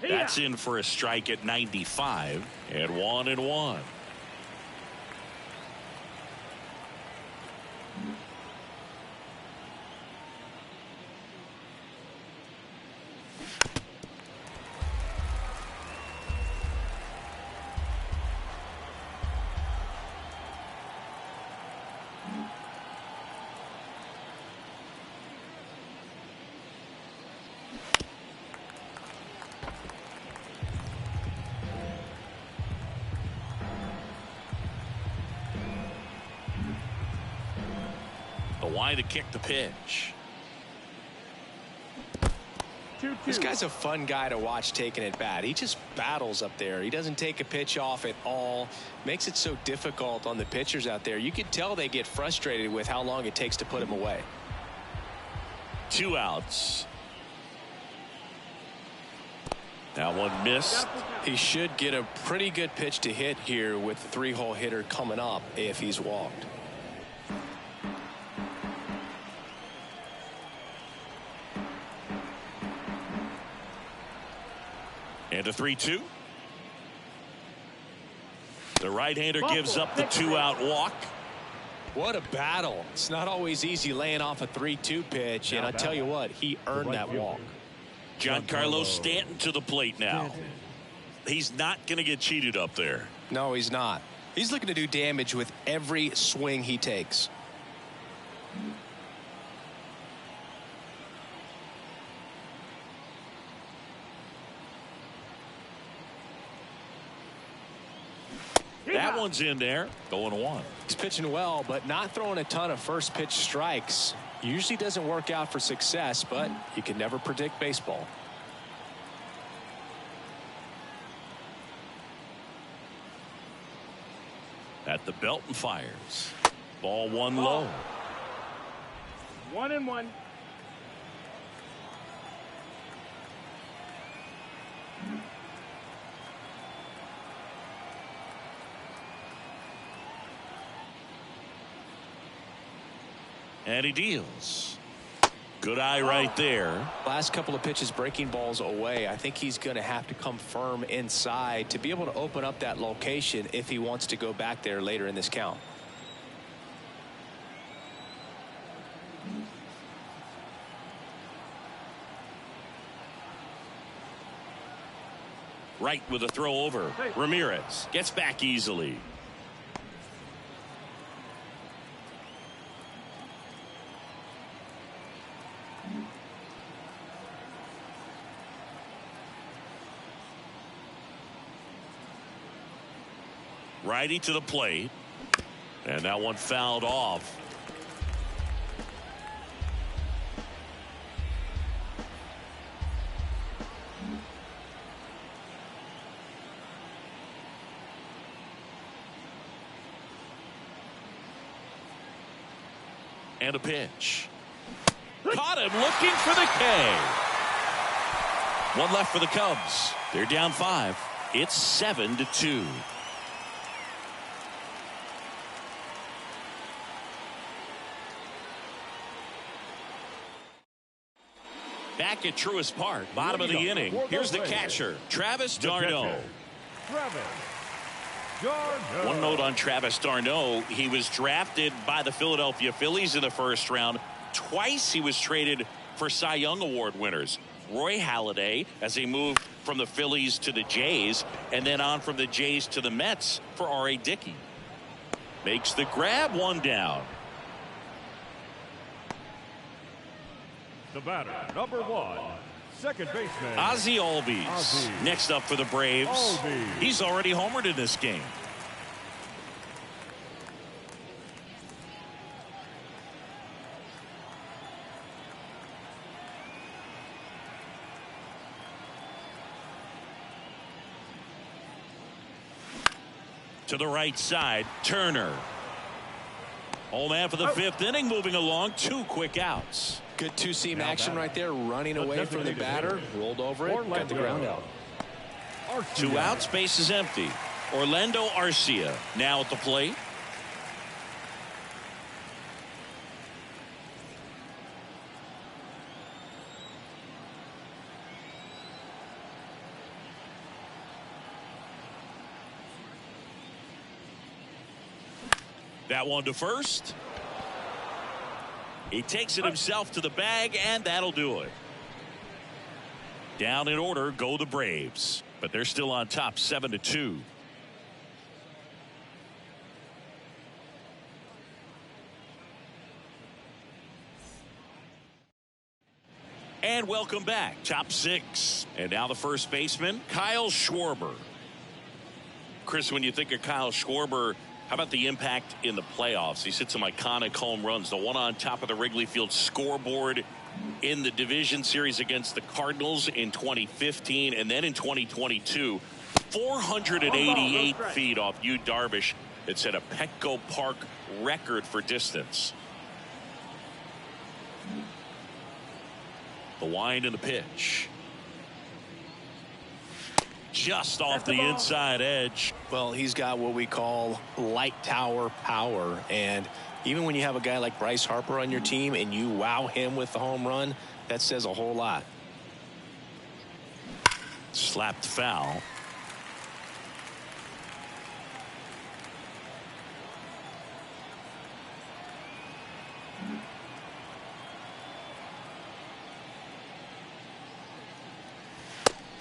That's in for a strike at 95. And 1-1. The wide to kick the pitch. 2-2. This guy's a fun guy to watch taking at bat. He just battles up there. He doesn't take a pitch off at all. Makes it so difficult on the pitchers out there. You can tell they get frustrated with how long it takes to put him away. 2 outs. That one missed. He should get a pretty good pitch to hit here with the 3-hole hitter coming up if he's walked. And a 3-2. The right-hander gives up the 2-out walk. What a battle. It's not always easy laying off a 3-2 pitch, and I tell you what, he earned that walk. Giancarlo Stanton to the plate now. He's not going to get cheated up there. No, he's not. He's looking to do damage with every swing he takes. That one's in there. Going 1. He's pitching well, but not throwing a ton of first pitch strikes. Usually doesn't work out for success, but you can never predict baseball. At the belt and fires. Ball 1 low. 1-1. And he deals. Good eye right there. Last couple of pitches breaking balls away. I think he's going to have to come firm inside to be able to open up that location if he wants to go back there later in this count. Right with a throw over. Ramirez gets back easily. Righty to the plate. And that one fouled off. And a pitch. Caught him looking for the K. One left for the Cubs. They're down 5. It's 7-2. Back at Truist Park, bottom of the inning. Here's the catcher, Travis d'Arnaud. One note on Travis d'Arnaud: he was drafted by the Philadelphia Phillies in the first round. Twice he was traded for Cy Young Award winners. Roy Halladay, as he moved from the Phillies to the Jays, and then on from the Jays to the Mets for R.A. Dickey. Makes the grab, 1 down. The batter, number 1, second baseman Ozzie Albies. Next up for the Braves. He's already homered in this game. To the right side, Turner. Old man for the 5th inning, moving along. 2 quick outs. Good two-seam action right there, running away from the batter, rolled over it, got the ground out. 2 outs, base is empty. Orlando Arcia now at the plate. That one to first. He takes it himself to the bag, and that'll do it. Down in order go the Braves, but they're still on top 7-2. And welcome back. Top 6. And now the first baseman, Kyle Schwarber. Chris, when you think of Kyle Schwarber, how about the impact in the playoffs? He's hit some iconic home runs. The one on top of the Wrigley Field scoreboard in the division series against the Cardinals in 2015. And then in 2022, 488 feet off Yu Darvish. It set a Petco Park record for distance. The wind and the pitch. Just off the inside edge. Well, he's got what we call light tower power, and even when you have a guy like Bryce Harper on your team and you wow him with the home run, that says a whole lot. Slapped foul.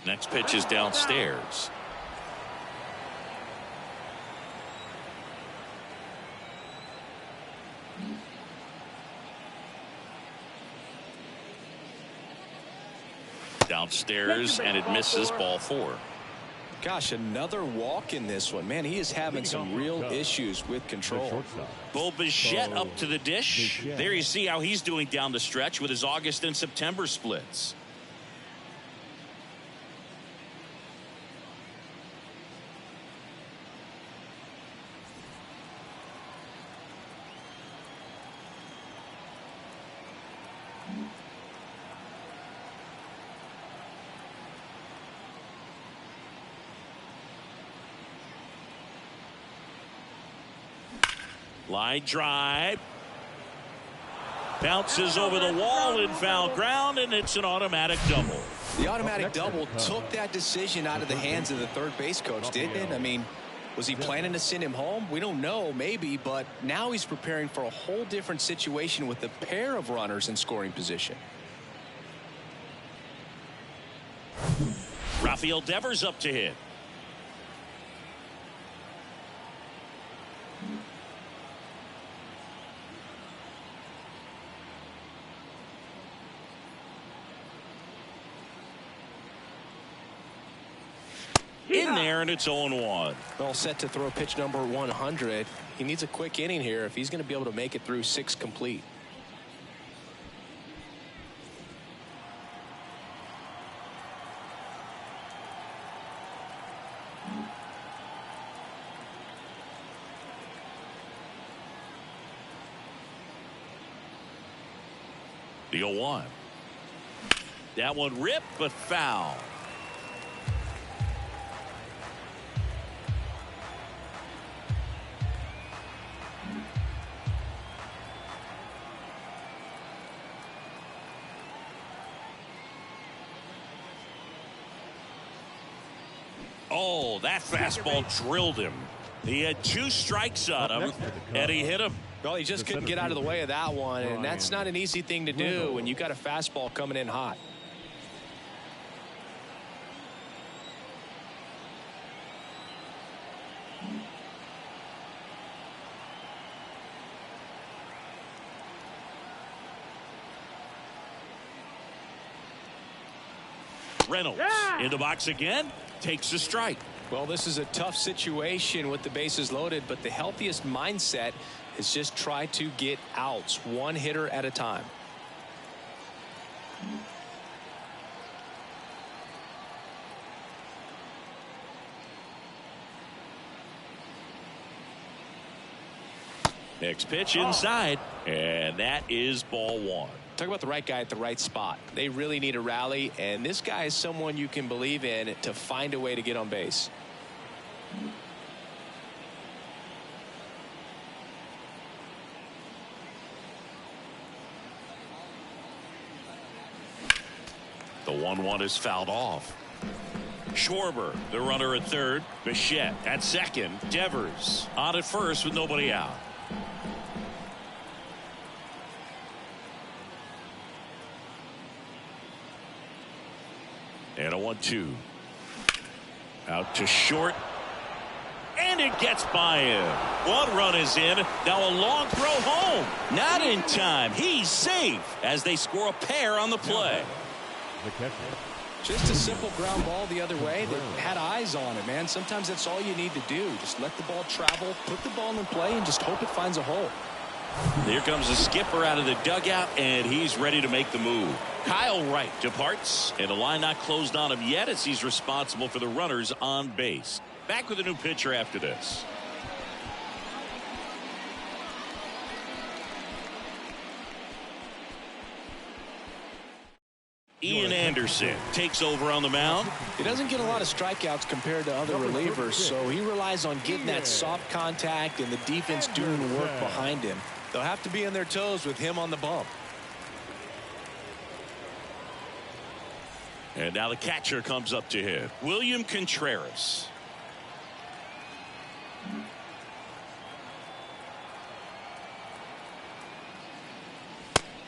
Next pitch is downstairs. Downstairs, and it misses, ball 4. Gosh, another walk in this one. Man, he is having some real issues with control. Bo Bichette up to the dish. There you see how he's doing down the stretch with his August and September splits. Line drive. Bounces over the wall in foul ground, and it's an automatic double. The automatic double took that decision out of the hands of the third base coach, didn't it? I mean, was he planning to send him home? We don't know, maybe, but now he's preparing for a whole different situation with a pair of runners in scoring position. Rafael Devers up to hit. In there, and it's 0-1. All set to throw pitch number 100. He needs a quick inning here if he's going to be able to make it through 6 complete. The 0-1. That one ripped, but foul. Oh, that fastball drilled him. He had 2 strikes on him, and he hit him. Well, he just couldn't get out of the way of that one, and that's not an easy thing to do when you got a fastball coming in hot. Reynolds in the box again, takes a strike. Well, this is a tough situation with the bases loaded, but the healthiest mindset is just try to get outs, 1 hitter at a time. Next pitch inside, and that is ball 1. Talk about the right guy at the right spot. They really need a rally, and this guy is someone you can believe in to find a way to get on base. The 1-1 is fouled off. Schwarber, the runner at third. Bichette at second. Devers on at first with nobody out. And a 1-2. Out to short. And it gets by him. 1 run is in. Now a long throw home. Not in time. He's safe as they score a pair on the play. Just a simple ground ball the other way that had eyes on it, man. Sometimes that's all you need to do. Just let the ball travel, put the ball in play, and just hope it finds a hole. Here comes the skipper out of the dugout, and he's ready to make the move. Kyle Wright departs, and the line not closed on him yet as he's responsible for the runners on base. Back with a new pitcher after this. Ian Anderson takes over on the mound. He doesn't get a lot of strikeouts compared to other relievers, so he relies on getting that soft contact and the defense doing the work behind him. They'll have to be on their toes with him on the bump. And now the catcher comes up to hit. William Contreras.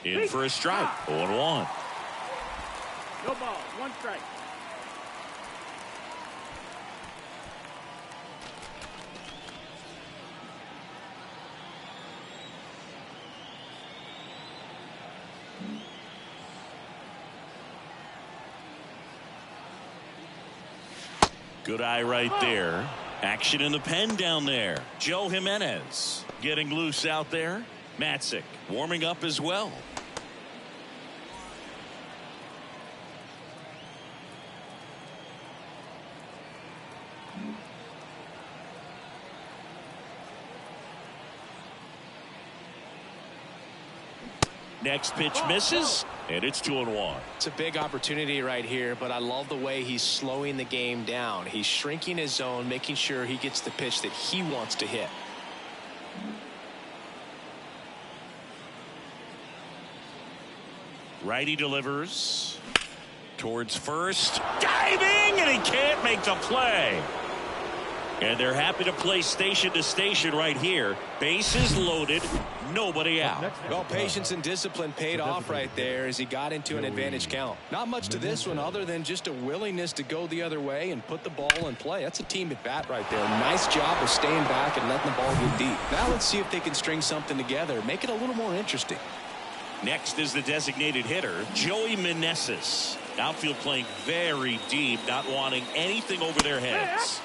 In for a strike. 0-1. No ball. 1 strike. Good eye right there. Action in the pen down there. Joe Jimenez getting loose out there. Matzik warming up as well. Next pitch misses, and it's 2-1. It's a big opportunity right here, but I love the way he's slowing the game down. He's shrinking his zone, making sure he gets the pitch that he wants to hit. Righty delivers towards first, diving, and he can't make the play. And they're happy to play station to station right here. Bases loaded, nobody out. Well, patience and discipline paid off right there as he got into an advantage count. Not much to this one other than just a willingness to go the other way and put the ball in play. That's a team at bat right there. Nice job of staying back and letting the ball get deep. Now let's see if they can string something together, make it a little more interesting. Next is the designated hitter, Joey Meneses. Outfield playing very deep, not wanting anything over their heads.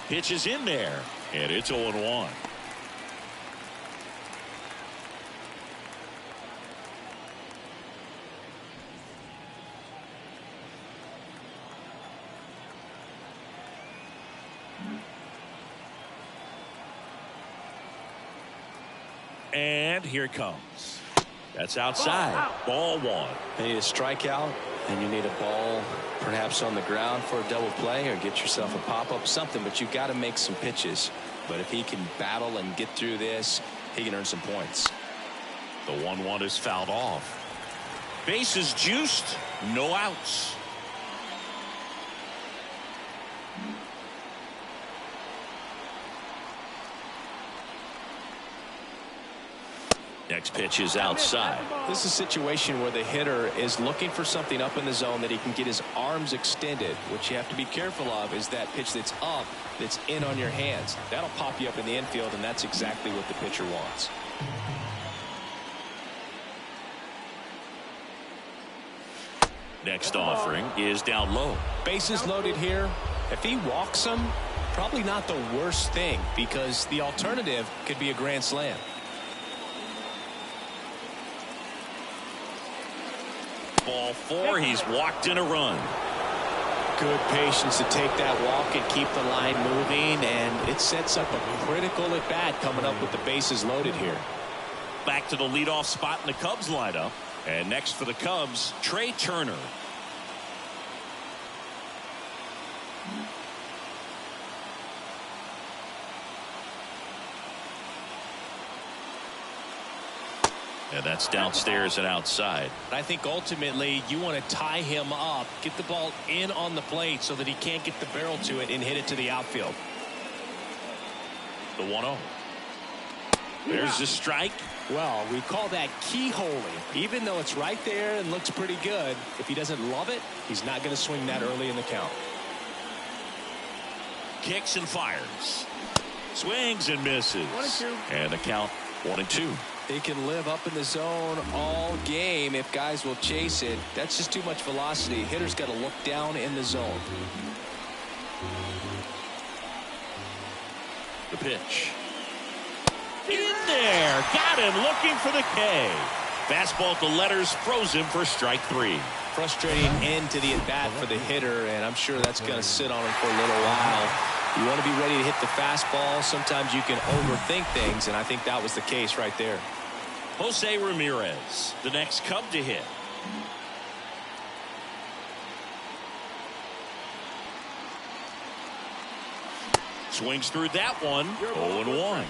Pitch is in there, and it's 0-1. And here it comes. That's outside. Ball one. You need a strikeout, and you need a ball perhaps on the ground for a double play or get yourself a pop-up, something, but you've got to make some pitches. But if he can battle and get through this, he can earn some points. The 1-1 is fouled off. Bases juiced, no outs. Next pitch is outside. This is a situation where the hitter is looking for something up in the zone that he can get his arms extended. What you have to be careful of is that pitch that's up, that's in on your hands. That'll pop you up in the infield, and that's exactly what the pitcher wants. Next offering is down low. Bases loaded here. If he walks him, probably not the worst thing, because the alternative could be a grand slam. Ball four, he's walked in a run. Good patience to take that walk and keep the line moving, and it sets up a critical at bat coming up with the bases loaded here. Back to the leadoff spot in the Cubs lineup. And next for the Cubs, Trey Turner. And that's downstairs and outside. I think ultimately you want to tie him up, get the ball in on the plate so that he can't get the barrel to it and hit it to the outfield. The 1-0. There's the strike. Well, we call that keyholing. Even though it's right there and looks pretty good, if he doesn't love it, he's not going to swing that early in the count. Kicks and fires. Swings and misses. 1-2. And the count 1-2. He can live up in the zone all game if guys will chase it. That's just too much velocity. Hitter's got to look down in the zone. The pitch. In there. Got him looking for the K. Fastball to letters, froze him for strike three. Frustrating end to the at-bat for the hitter, and I'm sure that's going to sit on him for a little while. You want to be ready to hit the fastball. Sometimes you can overthink things, and I think that was the case right there. Jose Ramirez, the next Cub to hit. Swings through that one. 0-1.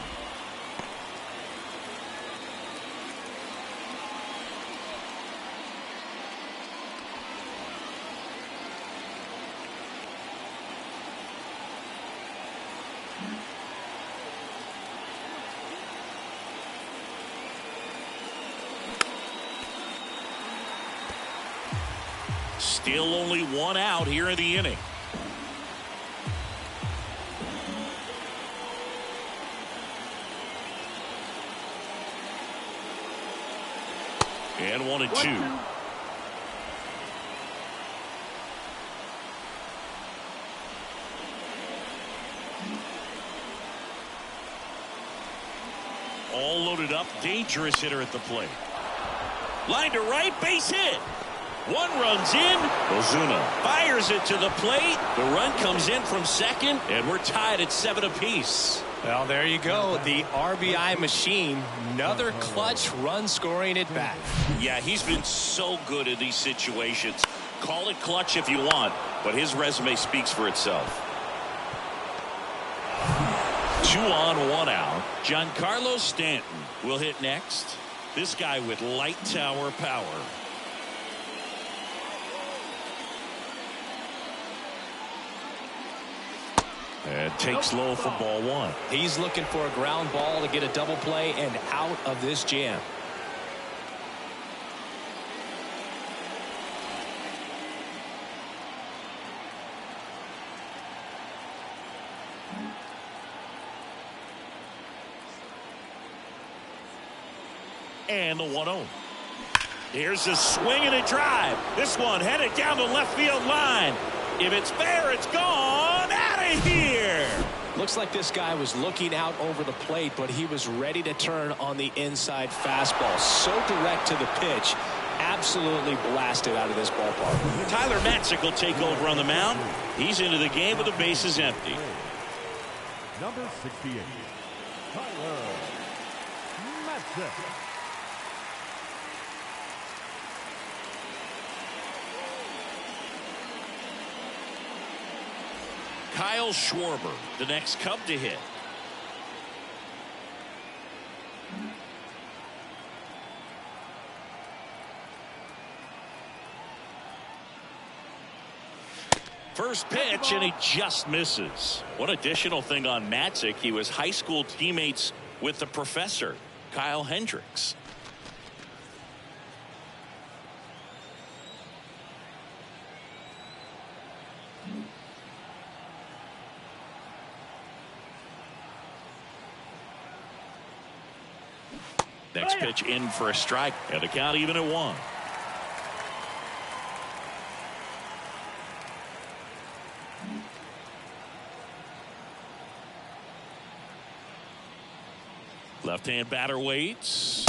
Still only one out here in the inning. And 1-2. loaded up, dangerous hitter at the plate. Line to right, base hit. One runs in. Ozuna fires it to the plate. The run comes in from second, and we're tied at 7 apiece. Well, there you go. The RBI machine. Another clutch run scoring at bat. Yeah, he's been so good in these situations. Call it clutch if you want, but his resume speaks for itself. 2 on, 1 out. Giancarlo Stanton will hit next. This guy with light tower power. And takes low for ball 1. He's looking for a ground ball to get a double play and out of this jam. And the 1-0. Here's a swing and a drive. This one headed down the left field line. If it's fair, it's gone. Out of here. Looks like this guy was looking out over the plate, but he was ready to turn on the inside fastball. So direct to the pitch. Absolutely blasted out of this ballpark. Tyler Matzik will take over on the mound. He's into the game with the bases empty. Number 68, Tyler Matzik. Kyle Schwarber, the next Cub to hit. First pitch, and he just misses. One additional thing on Matzik, he was high school teammates with the professor, Kyle Hendricks. Next pitch in for a strike, and the count even at 1. Left-hand batter waits,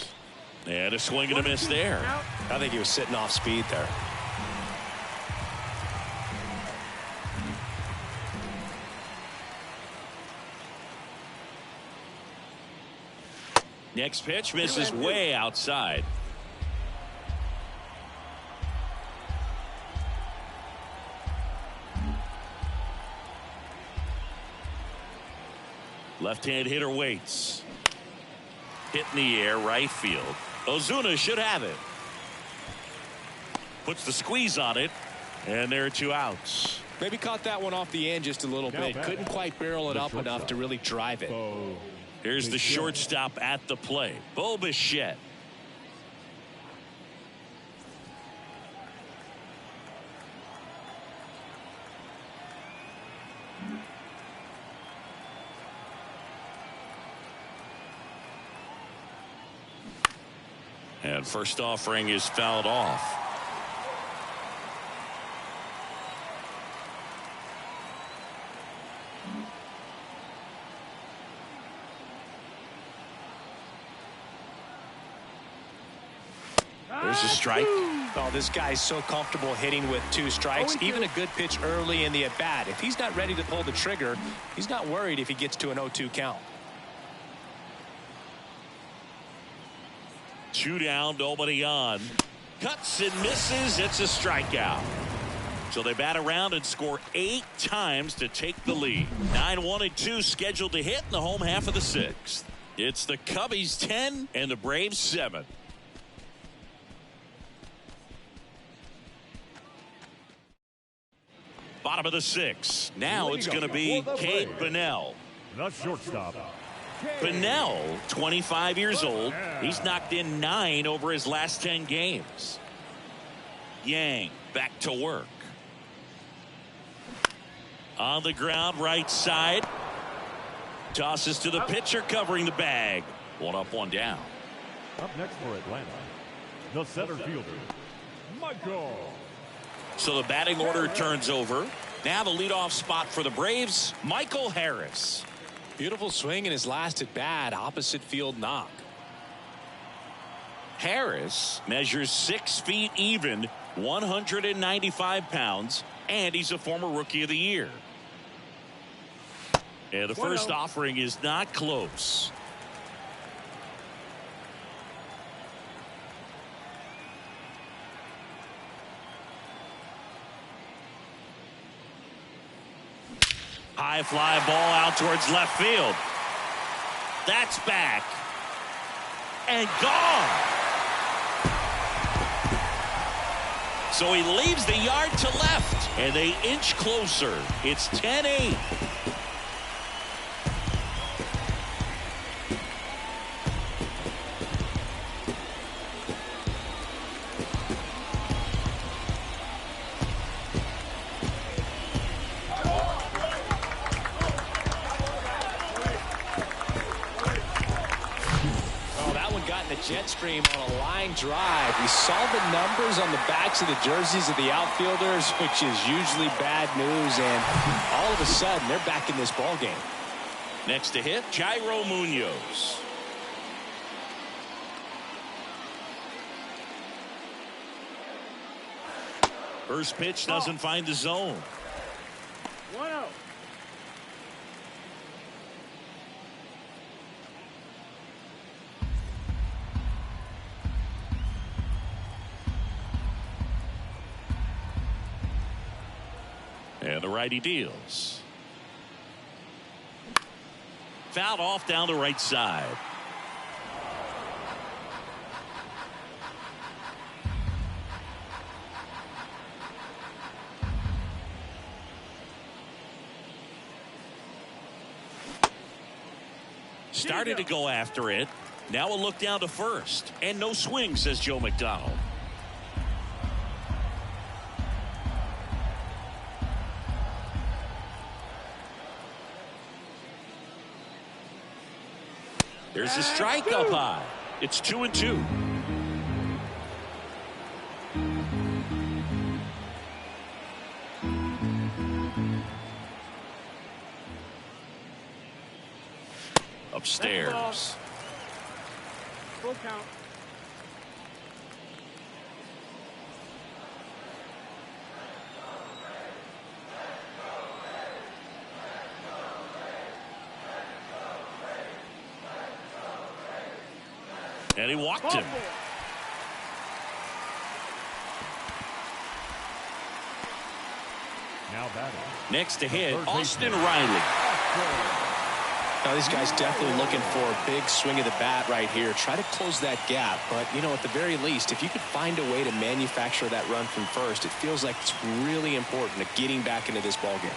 and a swing and a miss there. I think he was sitting off speed there. Next pitch misses way outside. Left-hand hitter waits. Hit in the air, right field. Ozuna should have it. Puts the squeeze on it, and there are 2 outs. Maybe caught that one off the end just a little bit. Couldn't quite barrel it up enough to really drive it. Here's the shortstop at the plate, Bo Bichette. And first offering is fouled off. There's a strike. Oh, this guy's so comfortable hitting with 2 strikes. Even a good pitch early in the at-bat. If he's not ready to pull the trigger, he's not worried if he gets to an 0-2 count. 2 down, nobody on. Cuts and misses. It's a strikeout. So they bat around and score 8 times to take the lead. 9-1-2 scheduled to hit in the home half of the 6th. It's the Cubbies 10 and the Braves 7. Bottom of the 6th. Now it's going to be Cade Bunnell. The shortstop. Bunnell, 25 years old. He's knocked in 9 over his last 10 games. Yang back to work. On the ground, right side. Tosses to the pitcher covering the bag. 1 up, 1 down. Up next for Atlanta, the center fielder, Michael. So the batting order turns over. Now the leadoff spot for the Braves, Michael Harris. Beautiful swing in his last at bat, opposite field knock. Harris measures 6 feet even, 195 pounds, and he's a former Rookie of the Year. And the first offering is not close. High fly ball out towards left field. That's back. And gone. So he leaves the yard to left, and they inch closer. It's 10-8. Jet stream on a line drive. We saw the numbers on the backs of the jerseys of the outfielders, which is usually bad news, and all of a sudden they're back in this ball game. Next to hit, Jairo Munoz. First pitch doesn't find the zone. 1-0. And the righty deals. Fouled off down the right side. Started to go after it. Now a look down to first. And no swing, says Joe McDonald. There's a strike up high. It's 2-2. Upstairs. Full count. And he walked him. Now batting. Next to hit, Austin Riley. Now these guys definitely looking for a big swing of the bat right here. Try to close that gap. But, you know, at the very least, if you could find a way to manufacture that run from first, it feels like it's really important to getting back into this ball game.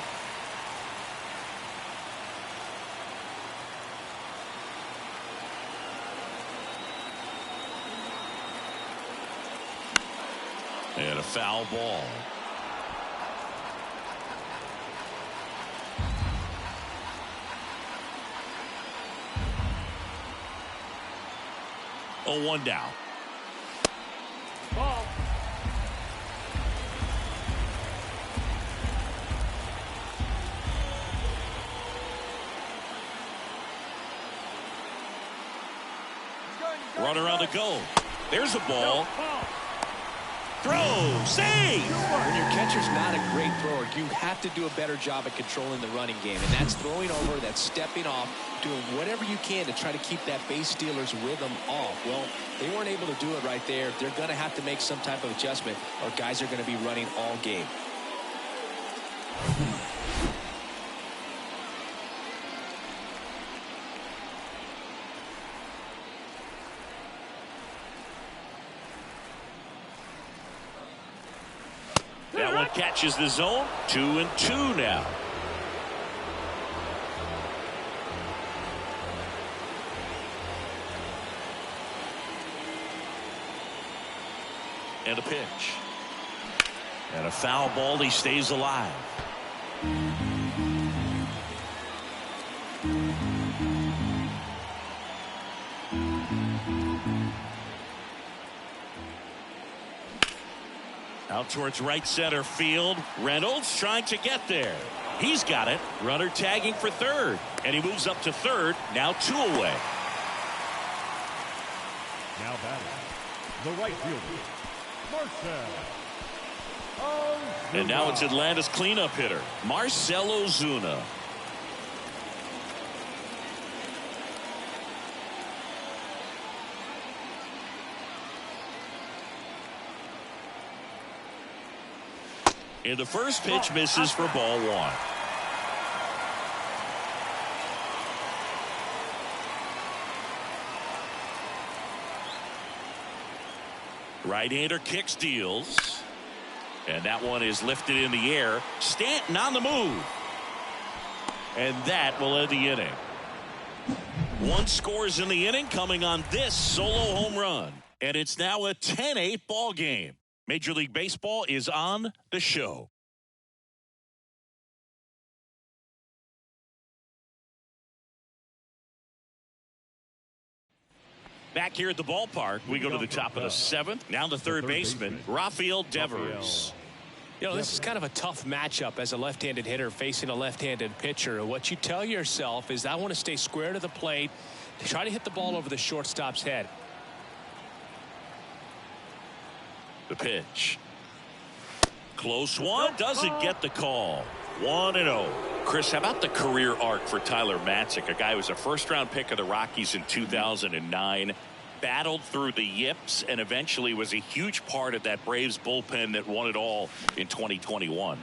And a foul ball. Oh, 1 down. Ball. Runner on the go. There's a ball. Throw, save. When your catcher's not a great thrower, you have to do a better job at controlling the running game, and that's throwing over, that's stepping off, doing whatever you can to try to keep that base stealer's rhythm off. Well, they weren't able to do it right there. They're going to have to make some type of adjustment, or guys are going to be running all game. That one catches the zone. 2-2 now. And a pitch. And a foul ball. He stays alive. Out towards right center field. Reynolds trying to get there. He's got it. Runner tagging for third. And he moves up to third. Now 2 away. Now batting. The right fielder, Marcell. And now it's Atlanta's cleanup hitter, Marcell Ozuna. And the first pitch misses for ball one. Right-hander kicks, deals. And that one is lifted in the air. Stanton on the move. And that will end the inning. One scores in the inning coming on this solo home run. And it's now a 10-8 ball game. Major League Baseball is on the show. Back here at the ballpark, we go to the top of the seventh. Now the third baseman, Rafael Devers. You know, this is kind of a tough matchup as a left-handed hitter facing a left-handed pitcher. What you tell yourself is I want to stay square to the plate, try to hit the ball over the shortstop's head. The pitch. Close one. Doesn't get the call. 1-0. Chris, how about the career arc for Tyler Matzek, a guy who was a first-round pick of the Rockies in 2009, battled through the yips, and eventually was a huge part of that Braves bullpen that won it all in 2021.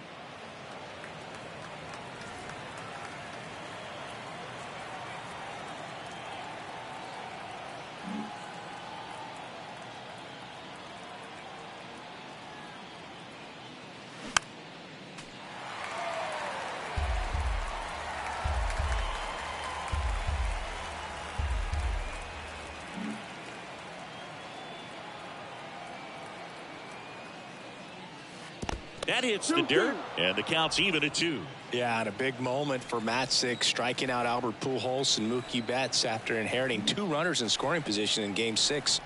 That hits the dirt, and the count's even at 2. Yeah, and a big moment for Matzek, striking out Albert Pujols and Mookie Betts after inheriting 2 runners in scoring position in Game 6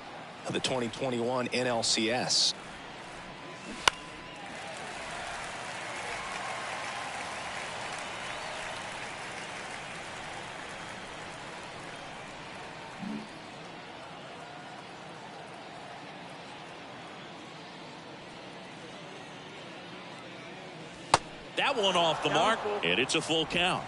of the 2021 NLCS. That one off the mark, and it's a full count.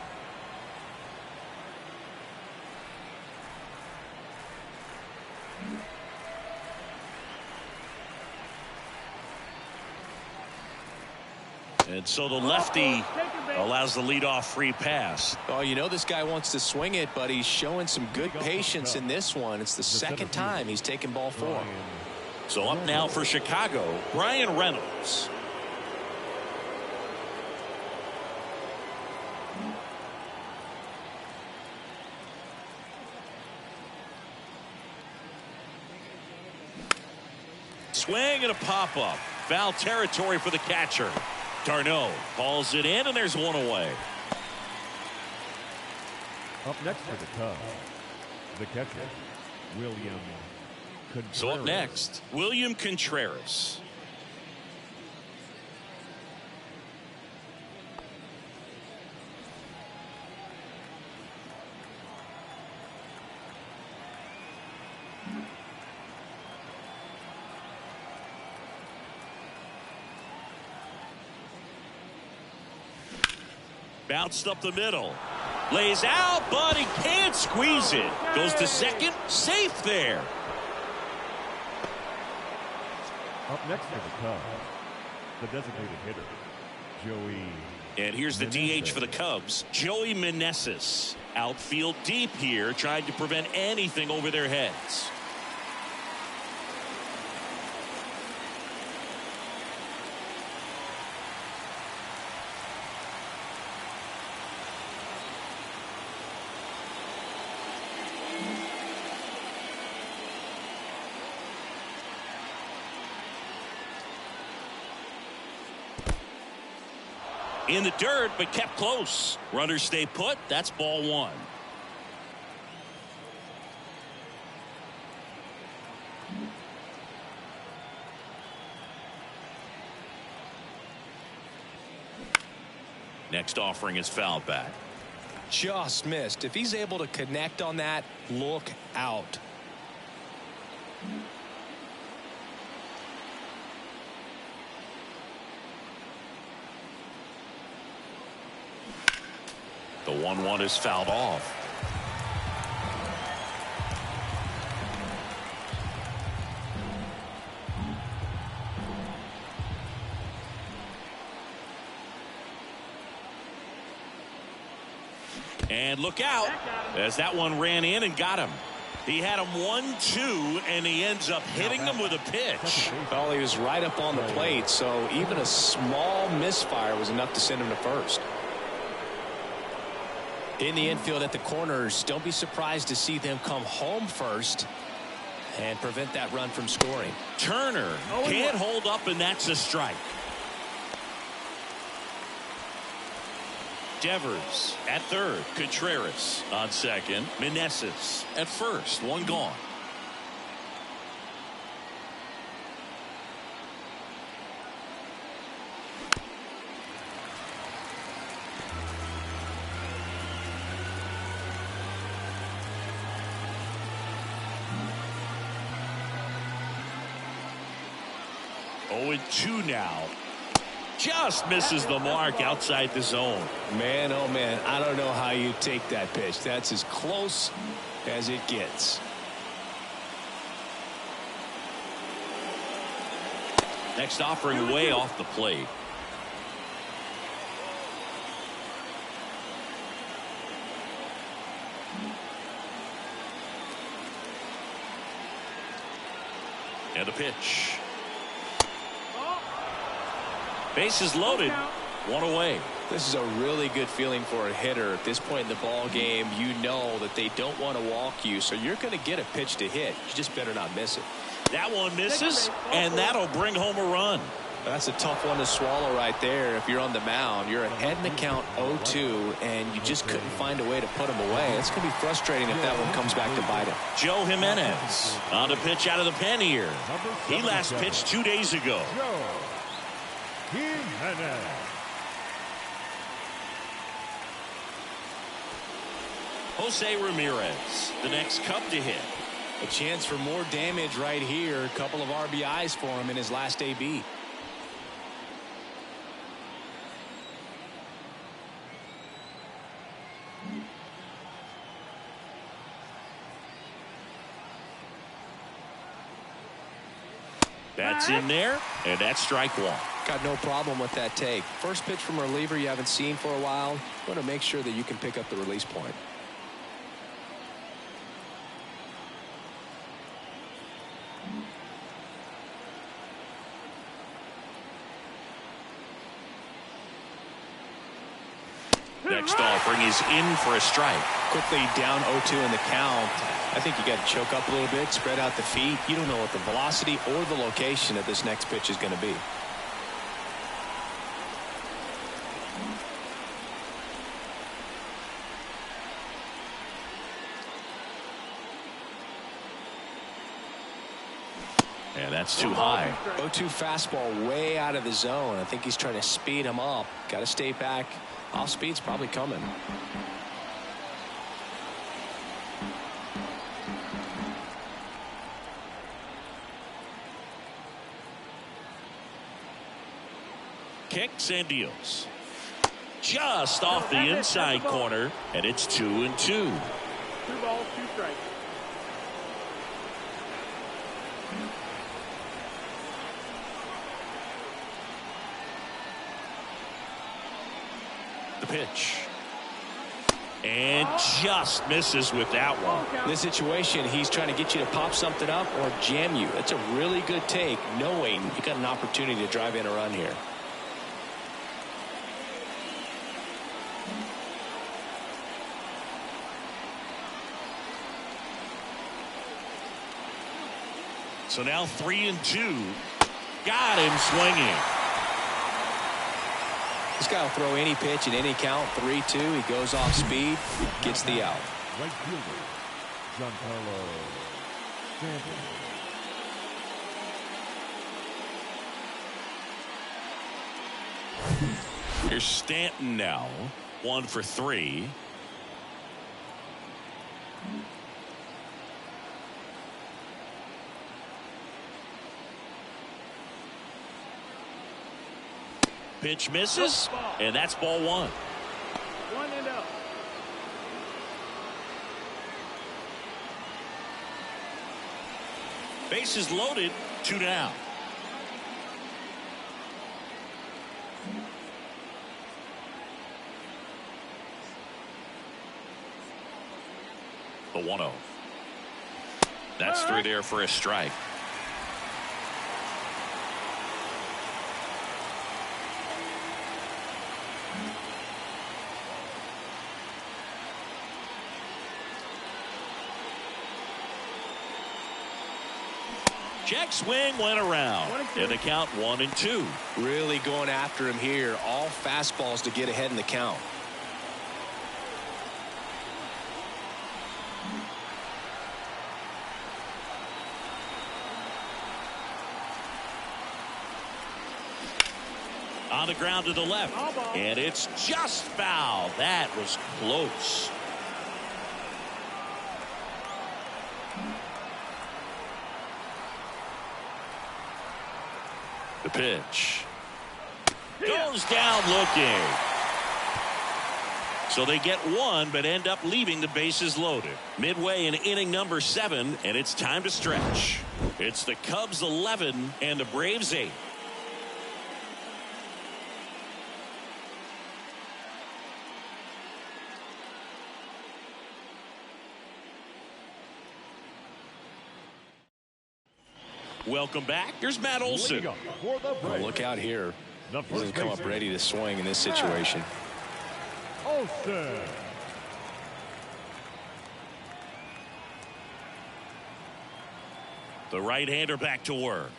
And so the lefty allows the leadoff free pass. Oh, you know this guy wants to swing it, but he's showing some good patience in this one. It's the second time he's taken ball 4. So up now for Chicago, Brian Reynolds. Swing and a pop-up. Foul territory for the catcher. Darno hauls it in, and there's one away. Up next for the Cubs, the catcher, William Contreras. So up next, William Contreras. Bounced up the middle. Lays out, but he can't squeeze it. Goes to second. Safe there. Up next for the Cubs, the designated hitter, Joey. And here's the DH for the Cubs, Joey Meneses. Outfield deep here, trying to prevent anything over their heads. In the dirt, but kept close. Runners stay put. That's ball 1. Next offering is foul back. Just missed. If he's able to connect on that, look out. The 1-1 is fouled off. And look out as that one ran in and got him. He had him 1-2 and he ends up hitting him with a pitch. Well, he was right up on the plate, so even a small misfire was enough to send him to first. In the infield at the corners, don't be surprised to see them come home first and prevent that run from scoring. Turner can't hold up, and that's a strike. Devers at third. Contreras on second. Meneses at first. One gone. Oh, 2 now. Just misses the mark outside the zone. Man, oh man, I don't know how you take that pitch. That's as close as it gets. Next offering way off the plate. And a pitch. Bases loaded. 1 away. This is a really good feeling for a hitter at this point in the ball game. You know that they don't want to walk you, so you're going to get a pitch to hit. You just better not miss it. That one misses, and that'll bring home a run. That's a tough one to swallow right there. If you're on the mound, you're ahead in the count 0-2, and you just couldn't find a way to put them away. It's going to be frustrating if that one comes back to bite him. Joe Jimenez on the pitch out of the pen here. He last pitched 2 days ago. Jose Ramirez, the next Cub to hit. A chance for more damage right here. A couple of RBIs for him in his last AB. That's in there, and that's strike 1. Got no problem with that take. First pitch from a reliever you haven't seen for a while. You want to make sure that you can pick up the release point. Next offering is in for a strike. Quickly down 0-2 in the count. I think you got to choke up a little bit, spread out the feet. You don't know what the velocity or the location of this next pitch is going to be. And that's too high. 0-2 fastball way out of the zone. I think he's trying to speed him up. Got to stay back. Off speed's probably coming. Kicks and deals. Just off the inside corner, and it's 2-2. 2 balls, 2 strikes. The pitch. And just misses with that one. In this situation, he's trying to get you to pop something up or jam you. That's a really good take, knowing you got an opportunity to drive in a run here. So now 3-2. Got him swinging. This guy will throw any pitch at any count. 3-2. He goes off speed, gets the out. Right fielder, Giancarlo Stanton. Here's Stanton now. 1 for 3. Pitch misses, and that's ball 1. 1 and up. Bases loaded, 2 down. The 1-0. That's through there for a strike. Check swing went around. And the count 1-2. Really going after him here. All fastballs to get ahead in the count. On the ground to the left. And it's just foul. That was close. The pitch goes down looking. So they get one, but end up leaving the bases loaded. Midway in inning number 7, and it's time to stretch. It's the Cubs 11 and the Braves 8. Welcome back. Here's Matt Olson. Oh, look out here. He doesn't come up ready to swing in this situation. Olson. The right-hander back to work.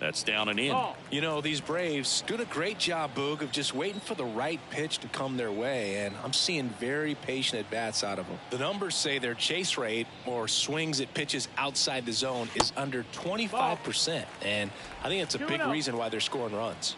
That's down and in. You know, these Braves doing a great job, Boog, of just waiting for the right pitch to come their way, and I'm seeing very patient at-bats out of them. The numbers say their chase rate, or swings at pitches outside the zone, is under 25%, and I think it's a big reason why they're scoring runs.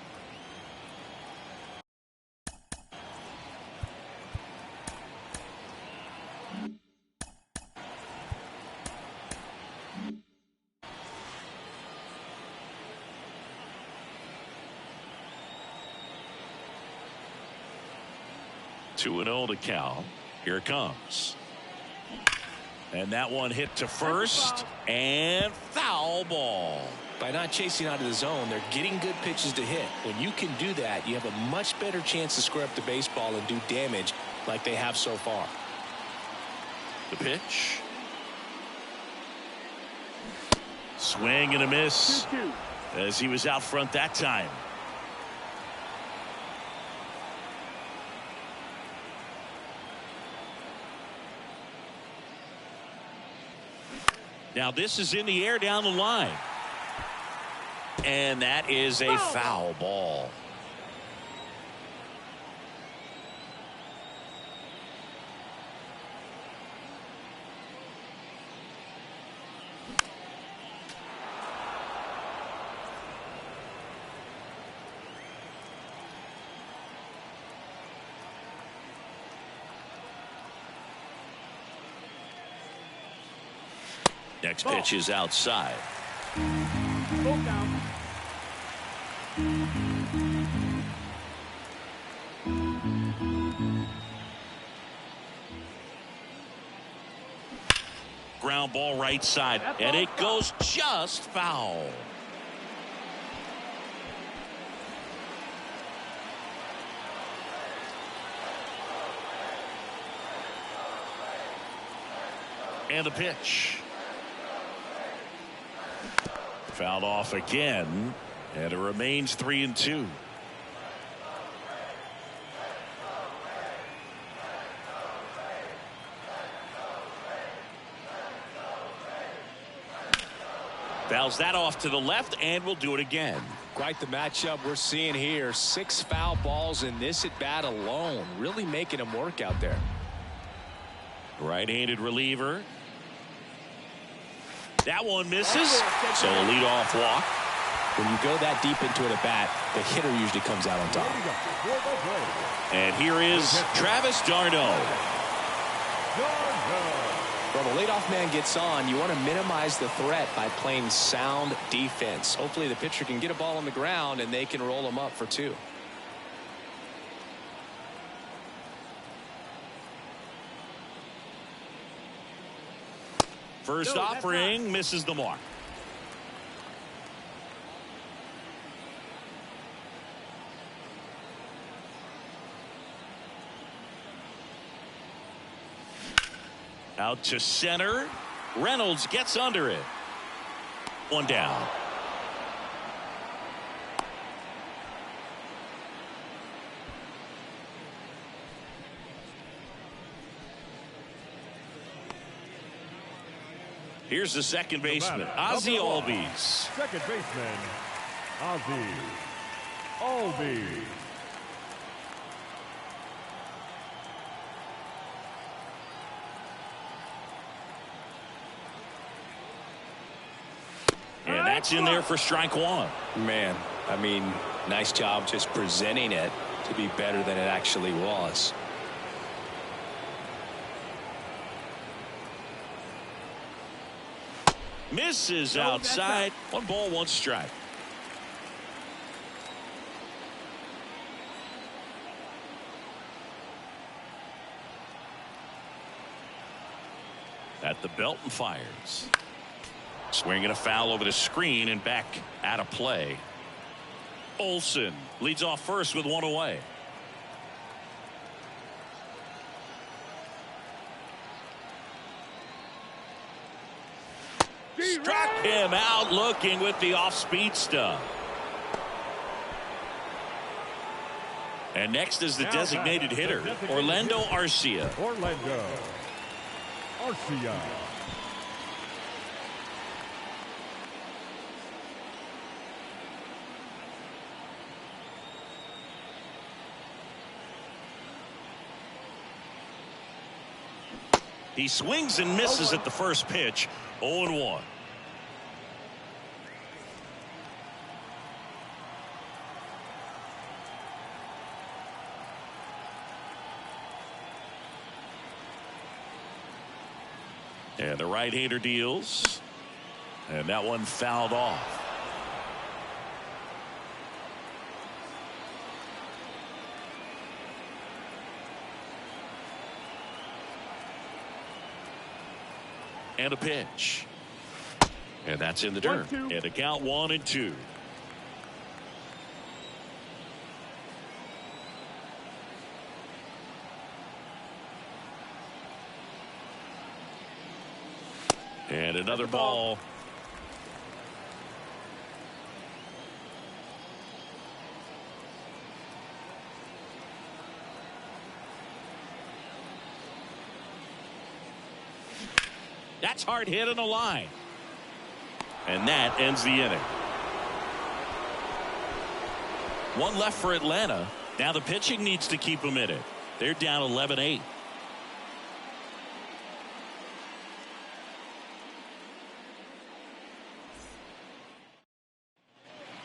Two and 0 to Cal. Here it comes. And that one hit to first. And foul ball. By not chasing out of the zone, they're getting good pitches to hit. When you can do that, you have a much better chance to square up the baseball and do damage like they have so far. The pitch. Swing and a miss. As he was out front that time. Now this is in the air down the line. And that is a foul ball. Next pitch is outside. Down. Ground ball right side, and it goes just foul. And the pitch. Fouled off again, and it remains 3-2. Fouls that off to the left, and we'll do it again. Quite the matchup we're seeing here. 6 foul balls in this at bat alone, really making them work out there. Right-handed reliever. That one misses, so a leadoff walk. When you go that deep into it at bat, the hitter usually comes out on top. And here is Travis d'Arnaud. When a leadoff man gets on, you want to minimize the threat by playing sound defense. Hopefully the pitcher can get a ball on the ground and they can roll them up for 2. First offering misses the mark. Out to center. Reynolds gets under it. One down. Here's the second baseman, Ozzie Albies. Second baseman, Ozzie Albies. And that's in there for strike one. Man, I mean, nice job just presenting it to be better than it actually was. Misses outside. 1 ball, 1 strike. At the belt and fires. Swinging a foul over the screen and back out of play. Olsen leads off first with 1 away. Struck him out looking with the off-speed stuff. And next is the designated hitter, Orlando Arcia. Orlando Arcia. He swings and misses at the first pitch. 0-1. And the right-hander deals. And that one fouled off. And a pitch. And that's in the dirt. And a count 1-2. And another ball. That's hard hit on the line. And that ends the inning. 1 left for Atlanta. Now the pitching needs to keep them in it. They're down 11-8.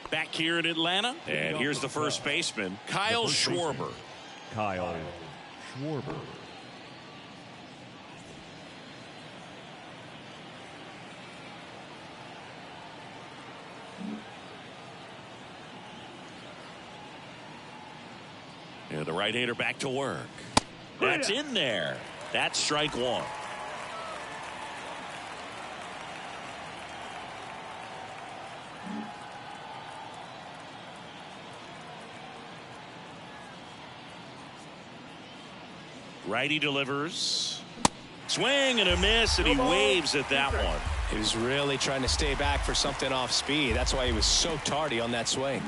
Back here in Atlanta. And here's the first baseman, Kyle Schwarber. Kyle Schwarber. And the right-hander back to work. That's in there. That's strike 1. Righty delivers. Swing and a miss, and he waves at that one. He was really trying to stay back for something off speed. That's why he was so tardy on that swing.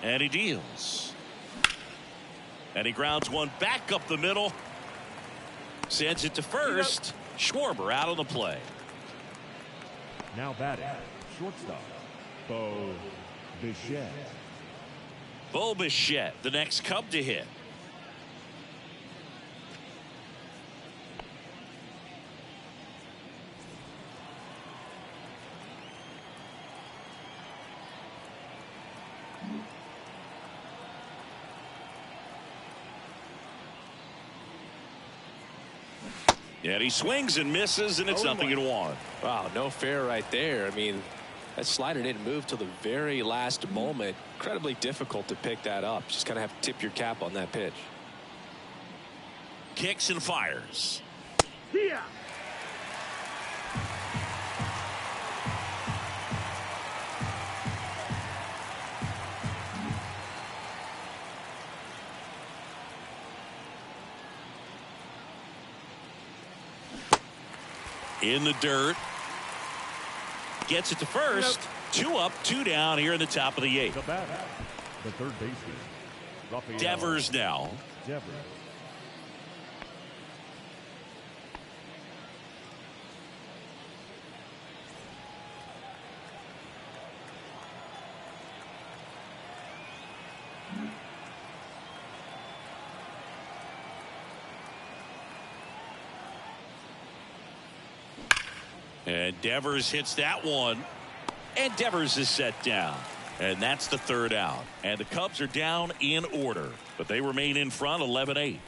And he deals. And he grounds one back up the middle. Sends it to first. Schwarber out on the play. Now batting, shortstop, Bo Bichette. Bo Bichette, the next Cub to hit. And he swings and misses, and it's 0-1. Wow, no fair right there. I mean, that slider didn't move till the very last moment. Incredibly difficult to pick that up. Just kind of have to tip your cap on that pitch. Kicks and fires. Yeah. In the dirt. Gets it to first. 2 up, 2 down here in the top of the 8th. The batter, the third baseman, Rafael Devers now. Devers. And Devers hits that one. And Devers is set down. And that's the 3rd out. And the Cubs are down in order. But they remain in front 11-8.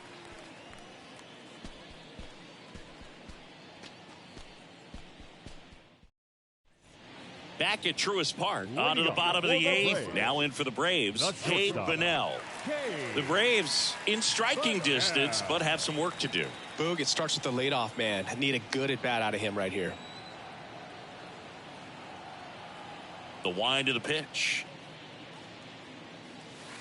Back at Truist Park. On to the bottom of the 8th. Now in for the Braves. Cade Bunnell. The Braves in striking distance, but have some work to do. Boog, it starts with the leadoff man. I need a good at bat out of him right here. The wind of the pitch.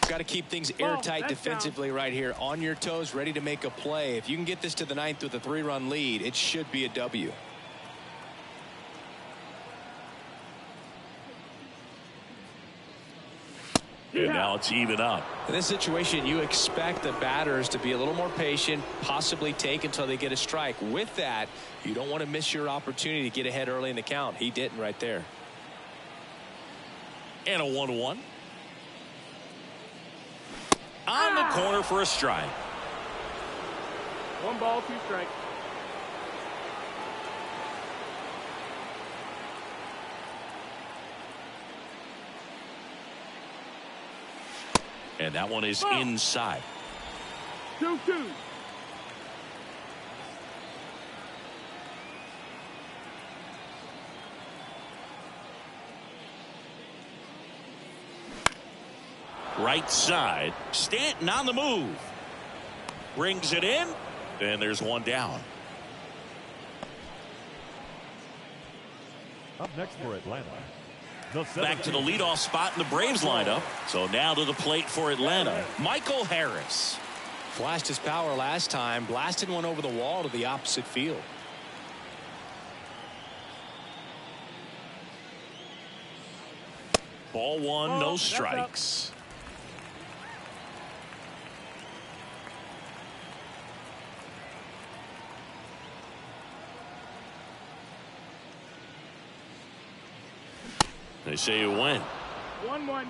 Got to keep things airtight defensively right here. On your toes, ready to make a play. If you can get this to the 9th with a 3-run lead, it should be a W. And now it's even up. In this situation, you expect the batters to be a little more patient, possibly take until they get a strike. With that, you don't want to miss your opportunity to get ahead early in the count. He didn't right there. And a 1-1. On the corner for a strike. 1 ball, 2 strikes. And that one is inside. 2-2. Right side. Stanton on the move. Brings it in. And there's 1 down. Up next for Atlanta. Back to the leadoff spot in the Braves lineup. So now to the plate for Atlanta. Michael Harris. Flashed his power last time. Blasted one over the wall to the opposite field. Ball 1, no strikes. They say you win. 1-1.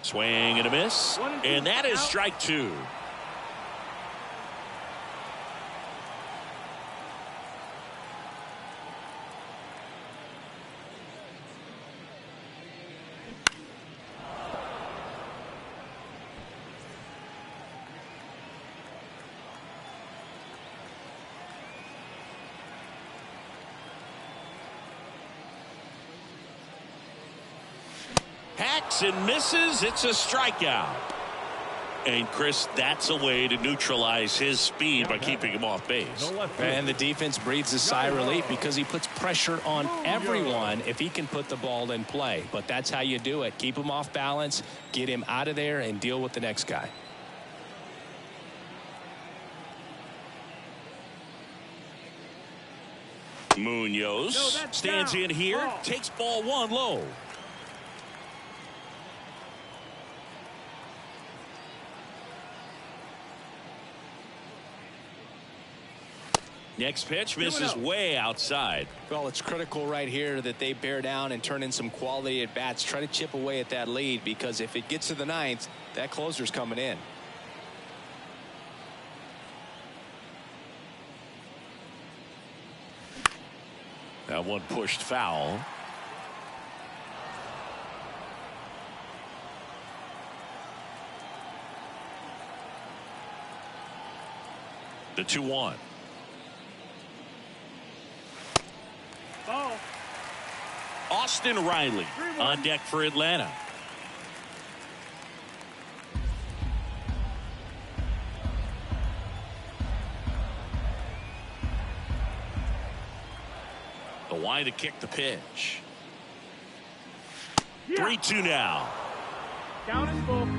Swing and a miss. And that is strike 2. Hacks and misses. It's a strikeout. And Chris, that's a way to neutralize his speed by keeping him off base. And the defense breathes a sigh of relief because he puts pressure on everyone if he can put the ball in play. But that's how you do it. Keep him off balance, get him out of there, and deal with the next guy. Munoz stands in here, takes ball 1 low. Next pitch misses way outside. Well, it's critical right here that they bear down and turn in some quality at bats. Try to chip away at that lead, because if it gets to the 9th, that closer's coming in. That one pushed foul. The 2-1. Ball. Austin Riley on deck for Atlanta. The wide to kick the pitch. 3-2 now. Count is full.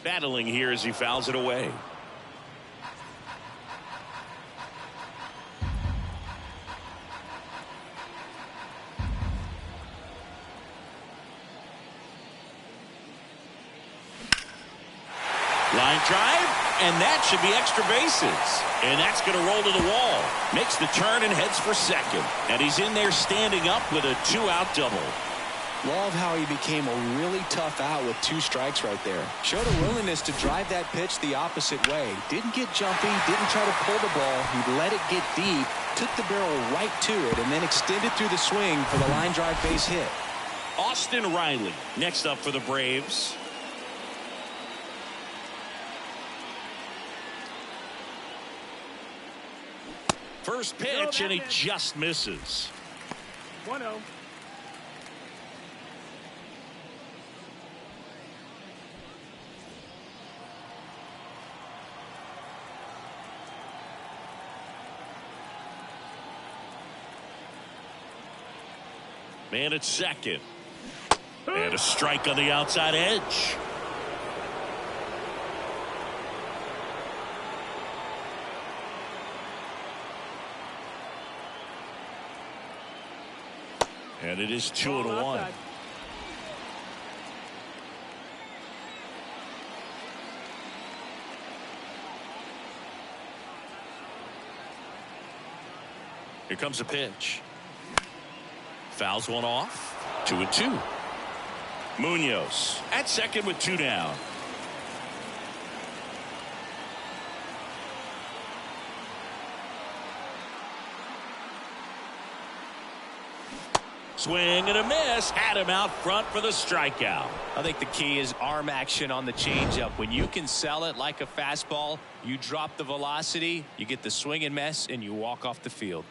Battling here as he fouls it away. Line drive, and that should be extra bases. And that's going to roll to the wall. Makes the turn and heads for second. And he's in there standing up with a 2-out double. Love how he became a really tough out with 2 strikes right there. Showed a willingness to drive that pitch the opposite way. Didn't get jumpy, didn't try to pull the ball. He let it get deep, took the barrel right to it, and then extended through the swing for the line drive base hit. Austin Riley next up for the Braves. First pitch, and he just misses. 1-0. Man at second. And a strike on the outside edge. And it is 2-1. Here comes a pitch. Fouls one off. 2-2. Munoz at second with 2 down. Swing and a miss. Had him out front for the strikeout. I think the key is arm action on the changeup. When you can sell it like a fastball, you drop the velocity, you get the swing and miss, and you walk off the field.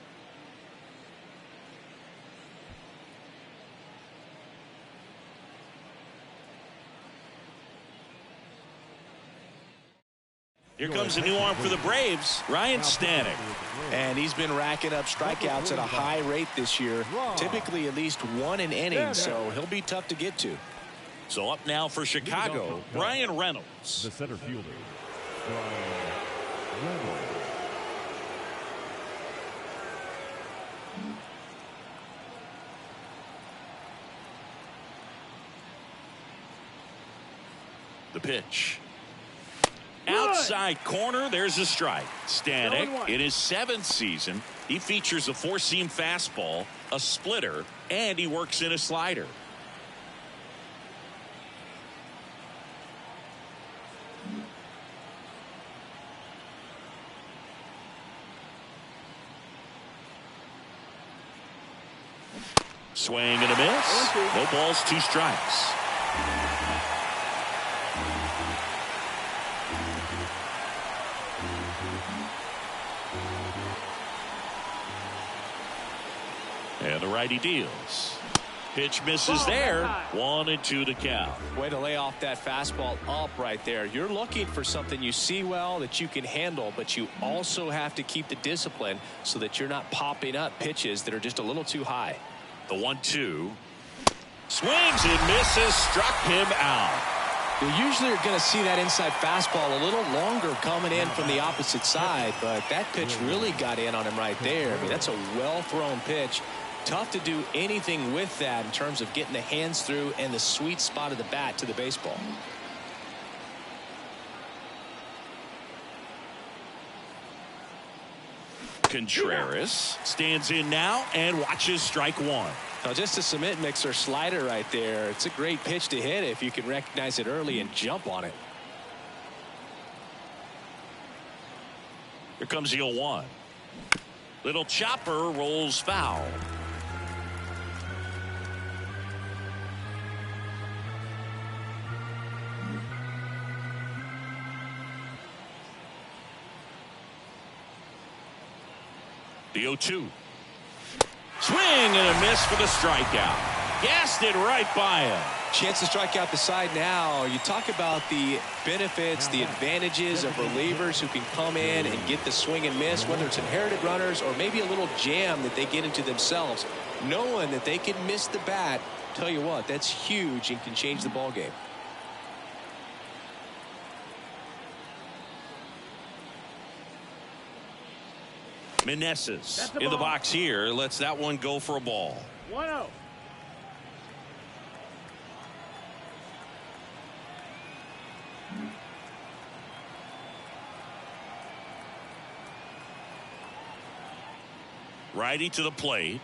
Here comes a new arm for the Braves, Ryan Stanek. And he's been racking up strikeouts at a high rate this year, typically at least 1 an inning, so he'll be tough to get to. So up now for Chicago, Brian Reynolds. The center fielder, Brian Reynolds. The pitch. Outside corner, there's a strike. Stanek, in his 7th season, he features a 4-seam fastball, a splitter, and he works in a slider. Swing and a miss. No balls, 2 strikes. And the righty deals. Pitch misses there. 1-2 to count. Way to lay off that fastball up right there. You're looking for something you see well that you can handle, but you also have to keep the discipline so that you're not popping up pitches that are just a little too high. The 1-2. Swings and misses. Struck him out. You usually are going to see that inside fastball a little longer coming in from the opposite side, but that pitch really got in on him right there. I mean, that's a well-thrown pitch. Tough to do anything with that in terms of getting the hands through and the sweet spot of the bat to the baseball. Contreras stands in now and watches strike one. Now just a cement mixer slider right there. It's a great pitch to hit if you can recognize it early and jump on it. Here comes the 0-1. Little chopper rolls foul. The 0-2. Swing and a miss for the strikeout. Gassed it right by him. Chance to strike out the side now. You talk about the benefits, the advantages of relievers who can come in and get the swing and miss, whether it's inherited runners or maybe a little jam that they get into themselves. Knowing that they can miss the bat, tell you what, that's huge and can change the ball game. Meneses in the box here. Lets that one go for a ball. 1-0. Righty to the plate.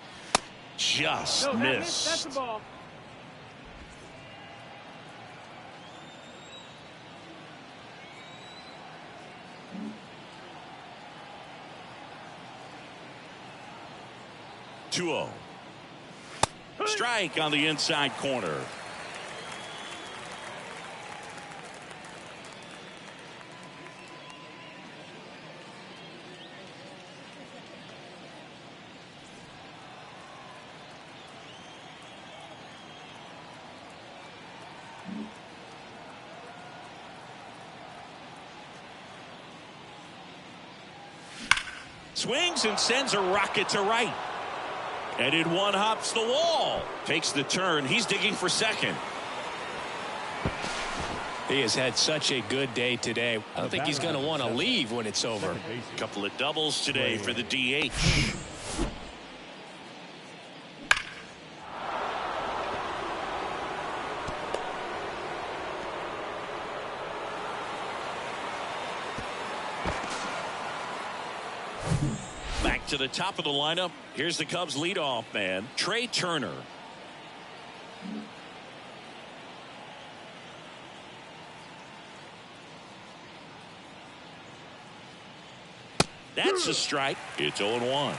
Just missed. That's the ball. Two-0. Strike on the inside corner. Swings and sends a rocket to right. And in one hops the wall. Takes the turn. He's digging for second. He has had such a good day today. I don't think he's going to want to leave when it's over. A couple of doubles today for the DH. Back to the top of the lineup. Here's the Cubs leadoff man, Trey Turner. That's a strike. It's 0-1.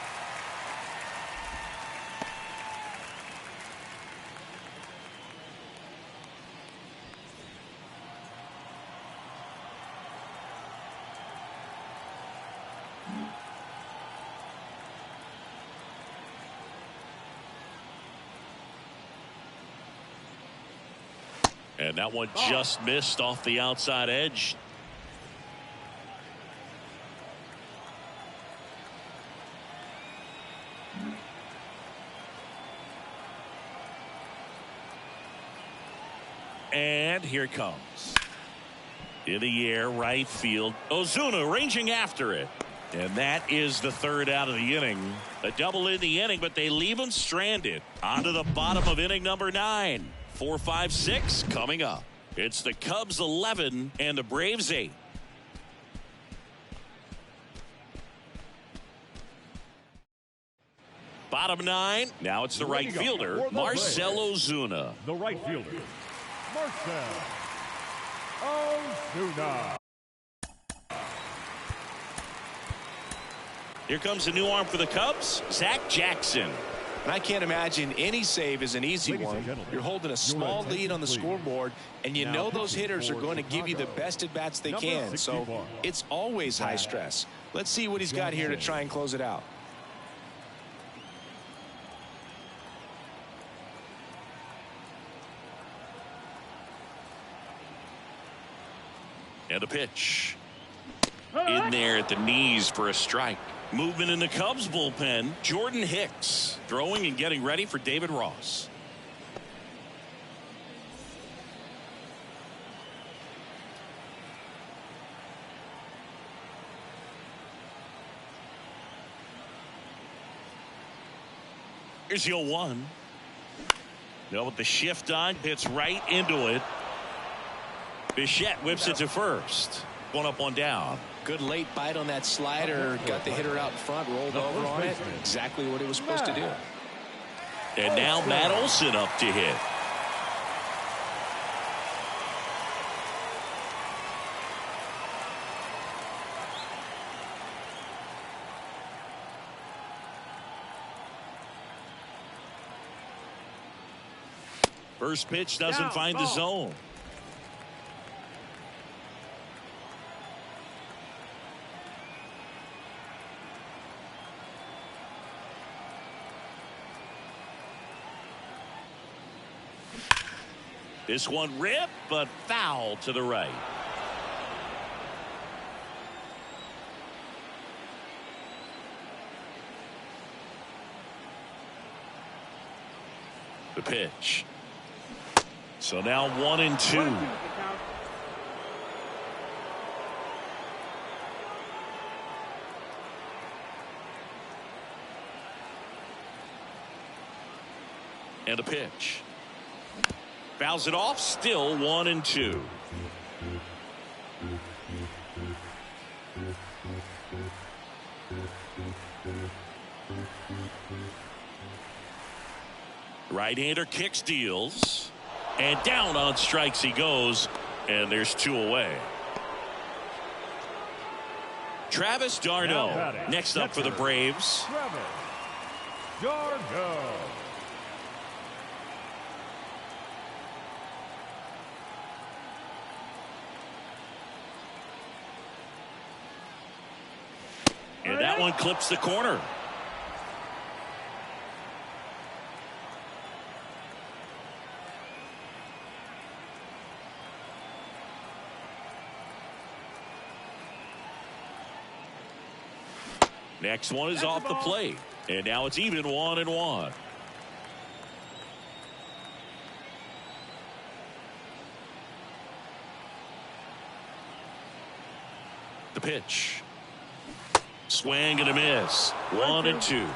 And that one just missed off the outside edge. And here it comes. In the air, right field. Ozuna ranging after it. And that is the third out of the inning. A double in the inning, but they leave him stranded. On to the bottom of inning number 9. 4, 5, 6 coming up. It's the Cubs 11 and the Braves 8. Bottom 9. Now it's the right fielder, Marcell Ozuna. The right fielder, Marcell Ozuna. Here comes a new arm for the Cubs, Zach Jackson. And I can't imagine any save is an easy one. You're holding a small lead on the scoreboard, and you know those hitters are going to give you the best at-bats they can. So it's always high stress. Let's see what he's got here to try and close it out. And a pitch. In there at the knees for a strike. Movement in the Cubs bullpen. Jordan Hicks throwing and getting ready for David Ross. Here's the 0-1. Now with the shift on, hits right into it. Bichette whips it to first. One up, one down. Good late bite on that slider. Got the hitter out in front, rolled over on it. Exactly what it was supposed to do. And now Matt Olson up to hit. First pitch doesn't find the zone. This one ripped, but foul to the right. The pitch. So now 1-2. And a pitch. Fouls it off, still 1-2. Right-hander kicks, deals. And down on strikes he goes. And there's 2 away. Travis d'Arnaud next up for the Braves. Travis d'Arnaud. And that one clips the corner. Next one is off the plate. And now it's even 1-1. The pitch. Swing and a miss. 1-2.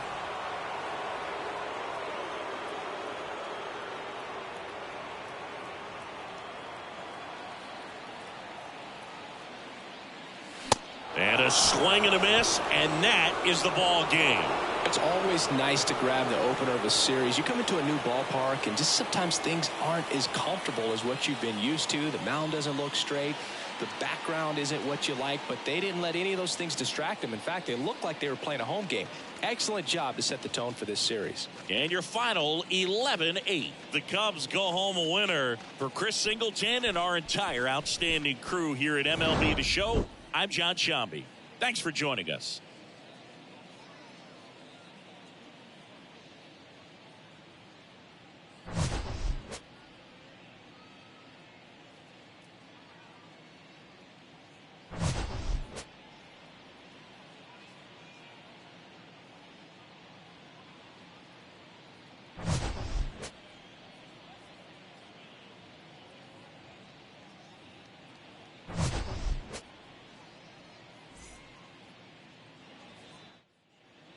And a swing and a miss, and that is the ball game. It's always nice to grab the opener of a series. You come into a new ballpark, and just sometimes things aren't as comfortable as what you've been used to. The mound doesn't look straight. The background isn't what you like, but they didn't let any of those things distract them. In fact, they looked like they were playing a home game. Excellent job to set the tone for this series. And your final 11-8. The Cubs go home a winner. For Chris Singleton and our entire outstanding crew here at MLB The Show, I'm John Shambi. Thanks for joining us.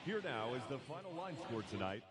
Here now is the final line score tonight.